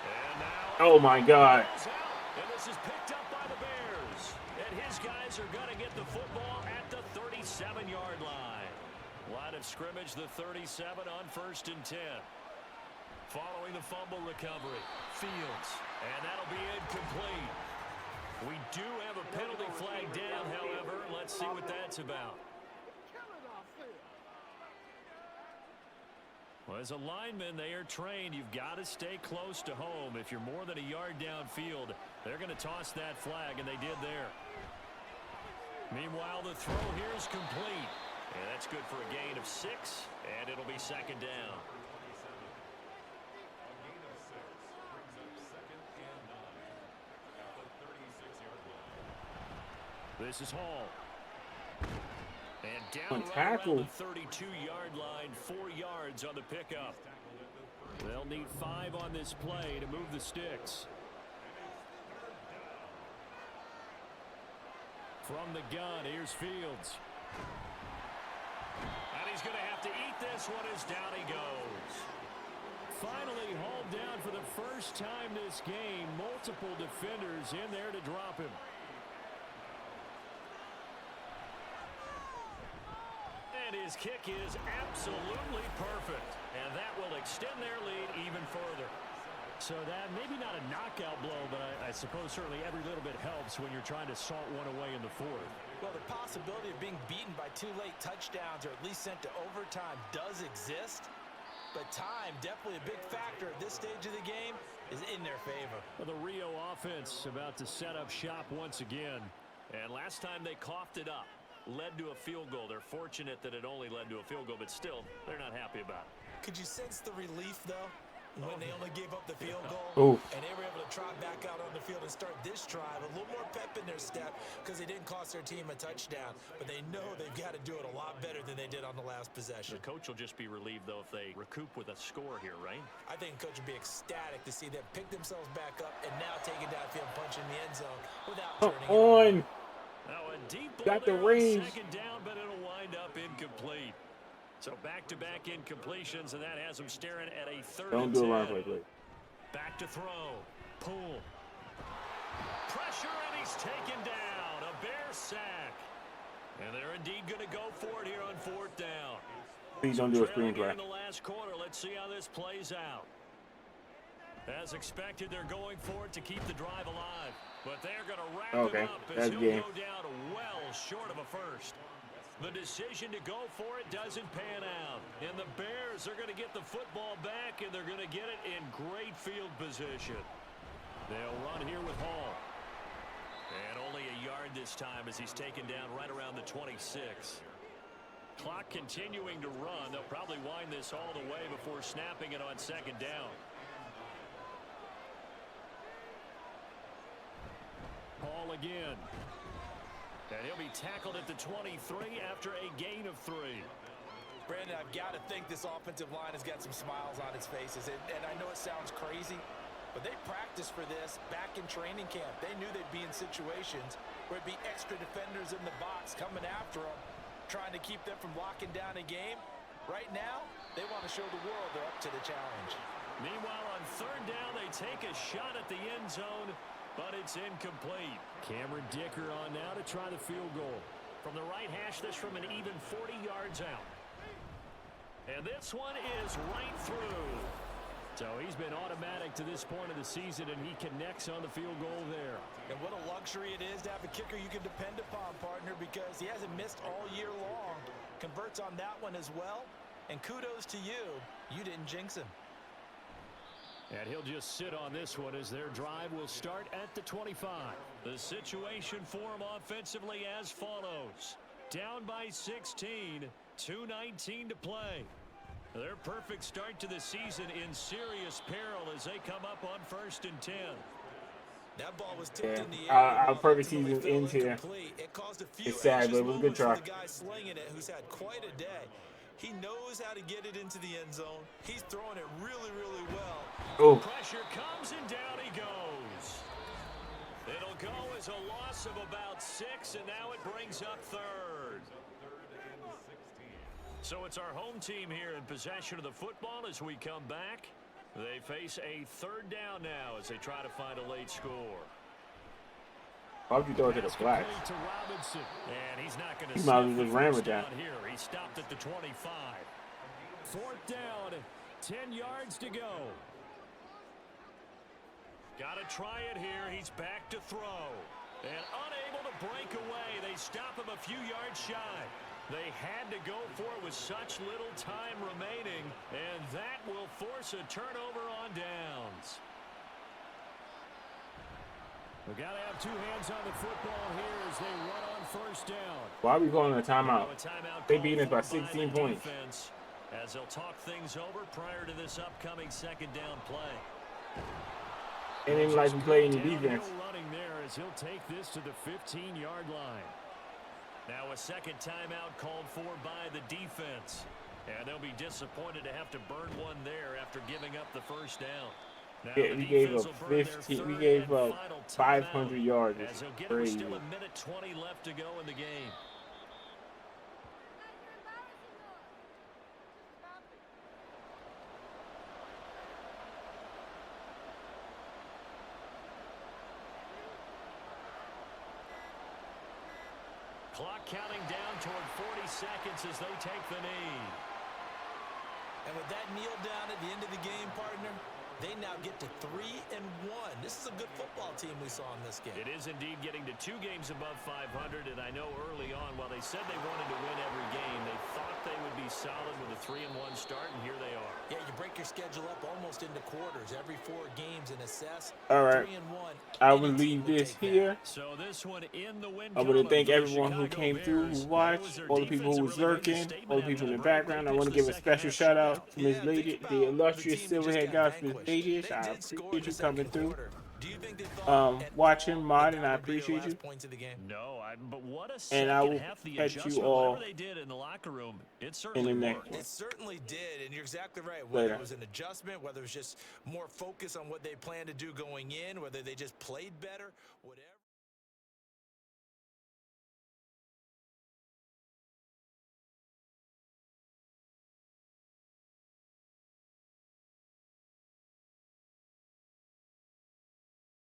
And now... Oh, my God. And this is picked up by the Bears. And his guys are going to get the football at the 37-yard line. Line of scrimmage, the 37 on 1st and 10. Following the fumble recovery, Fields. And that'll be incomplete. We do have a penalty flag down, however. Let's see what that's about. Well, as a lineman, they are trained. You've got to stay close to home. If you're more than a yard downfield, they're going to toss that flag, and they did there. Meanwhile, the throw here is complete. And that's good for a gain of 6, and it'll be 2nd down. This is Hall. And down right around the 32-yard line, 4 yards on the pickup. They'll need 5 on this play to move the sticks. From the gun, here's Fields. And he's going to have to eat this one as down he goes. Finally hauled down for the first time this game. Multiple defenders in there to drop him. And his kick is absolutely perfect. And that will extend their lead even further. So that maybe not a knockout blow, but I suppose certainly every little bit helps when you're trying to salt one away in the 4th. Well, the possibility of being beaten by 2 late touchdowns or at least sent to overtime does exist. But time, definitely a big factor at this stage of the game, is in their favor. Well, the Rio offense about to set up shop once again. And last time they coughed it up, led to a field goal. They're fortunate that it only led to a field goal, but still, they're not happy about it. Could you sense the relief, though, when they only gave up the field goal? Oof. And they were able to trot back out on the field and start this drive a little more pep in their step because they didn't cost their team a touchdown. But they know they've got to do it a lot better than they did on the last possession. The coach will just be relieved, though, if they recoup with a score here, right? I think the coach will be ecstatic to see them pick themselves back up and now take it downfield, punch in the end zone without turning it on. Now a deep ball Got the there on range. 2nd down, but it'll wind up incomplete. So back-to-back incompletions, and that has them staring at a 3rd Don't and do 10. a line play, please. Back to throw. Pull. Pressure, and he's taken down. A Bear sack. And they're indeed going to go for it here on 4th down. Please don't do a screen Trailing grab. in the last quarter. Let's see how this plays out. As expected, they're going for it to keep the drive alive. But they're going to wrap him up as he'll go down well short of a first. The decision to go for it doesn't pan out. And the Bears are going to get the football back, and they're going to get it in great field position. They'll run here with Hall. And only a yard this time as he's taken down right around the 26. Clock continuing to run. They'll probably wind this all the way before snapping it on second down. Ball again. And he'll be tackled at the 23 after a gain of 3. Brandon, I've got to think this offensive line has got some smiles on its faces. And I know it sounds crazy, but they practiced for this back in training camp. They knew they'd be in situations where it'd be extra defenders in the box coming after them, trying to keep them from locking down a game. Right now, they want to show the world they're up to the challenge. Meanwhile, on third down, they take a shot at the end zone, but it's incomplete. Cameron Dicker on now to try the field goal. From the right hash, this from an even 40 yards out. And this one is right through. So he's been automatic to this point of the season, and he connects on the field goal there. And what a luxury it is to have a kicker you can depend upon, partner, because he hasn't missed all year long. Converts on that one as well. And kudos to you. You didn't jinx him. And he'll just sit on this one as their drive will start at the 25. The situation for him offensively as follows. Down by 16, 2:19 to play. Their perfect start to the season in serious peril as they come up on 1st and 10. That ball was tipped in the air. Our perfect season ends here. It caused a few It's sad, but it anxious was a good moments for try. the guy slinging it, who's had quite a day. He knows how to get it into the end zone. He's throwing it really, really well. Oh, Pressure comes and down he goes. It'll go as a loss of about 6, and now it brings up 3rd. So it's our home team here in possession of the football as we come back. They face a 3rd down now as they try to find a late score. why would you throw it to the flats? To Robinson. And he's not going to You might as well just ram it down. here. He stopped at the 25. 4th down, 10 yards to go. Got to try it here. He's back to throw. And unable to break away. They stop him a few yards shy. They had to go for it with such little time remaining. And that will force a turnover on downs. We've got to have 2 hands on the football here as they run on 1st down. Why are we calling a timeout? A timeout They called beat us by for 16 the points. defense as they'll talk things over prior to this upcoming 2nd down play. Ain't even like we play any Downhill defense. running there as he'll take this to the 15-yard line. Now a 2nd timeout called for by the defense. And they'll be disappointed to have to burn one there after giving up the 1st down. Now Yeah, the we gave defense up will burn their 15. We 3rd gave and up final 500 timeout yards. as It's they'll get with crazy. still 1:20 left to go in the game. Clock counting down toward 40 seconds as they take the knee. And with that kneel down at the end of the game, partner, they now get to 3-1. This is a good football team we saw in this game. It is indeed getting to 2 games above 500, and I know early on, while they said they wanted to win every game, they thought they would be solid with a 3-1 start, and here they are. Yeah, you break your schedule up almost into quarters, every 4 games, and assess. All right. 3-1. I will Any team leave will this take that. here. So this one in the win I want to column thank for the everyone who Chicago came through, Bears. who watched, all the people who was lurking, all the people in the background. I want to give a special shout out to Ms. Lady, the illustrious Silverhead Gospel Ladies. I appreciate you coming through, watching, modding. I appreciate you. No, but what a And second I will half the catch you adjustment, all whatever they did in the locker room, it in certainly the next worked. one. It certainly did, and you're exactly right. Whether Later. it was an adjustment, whether it was just more focus on what they planned to do going in, whether they just played better, whatever.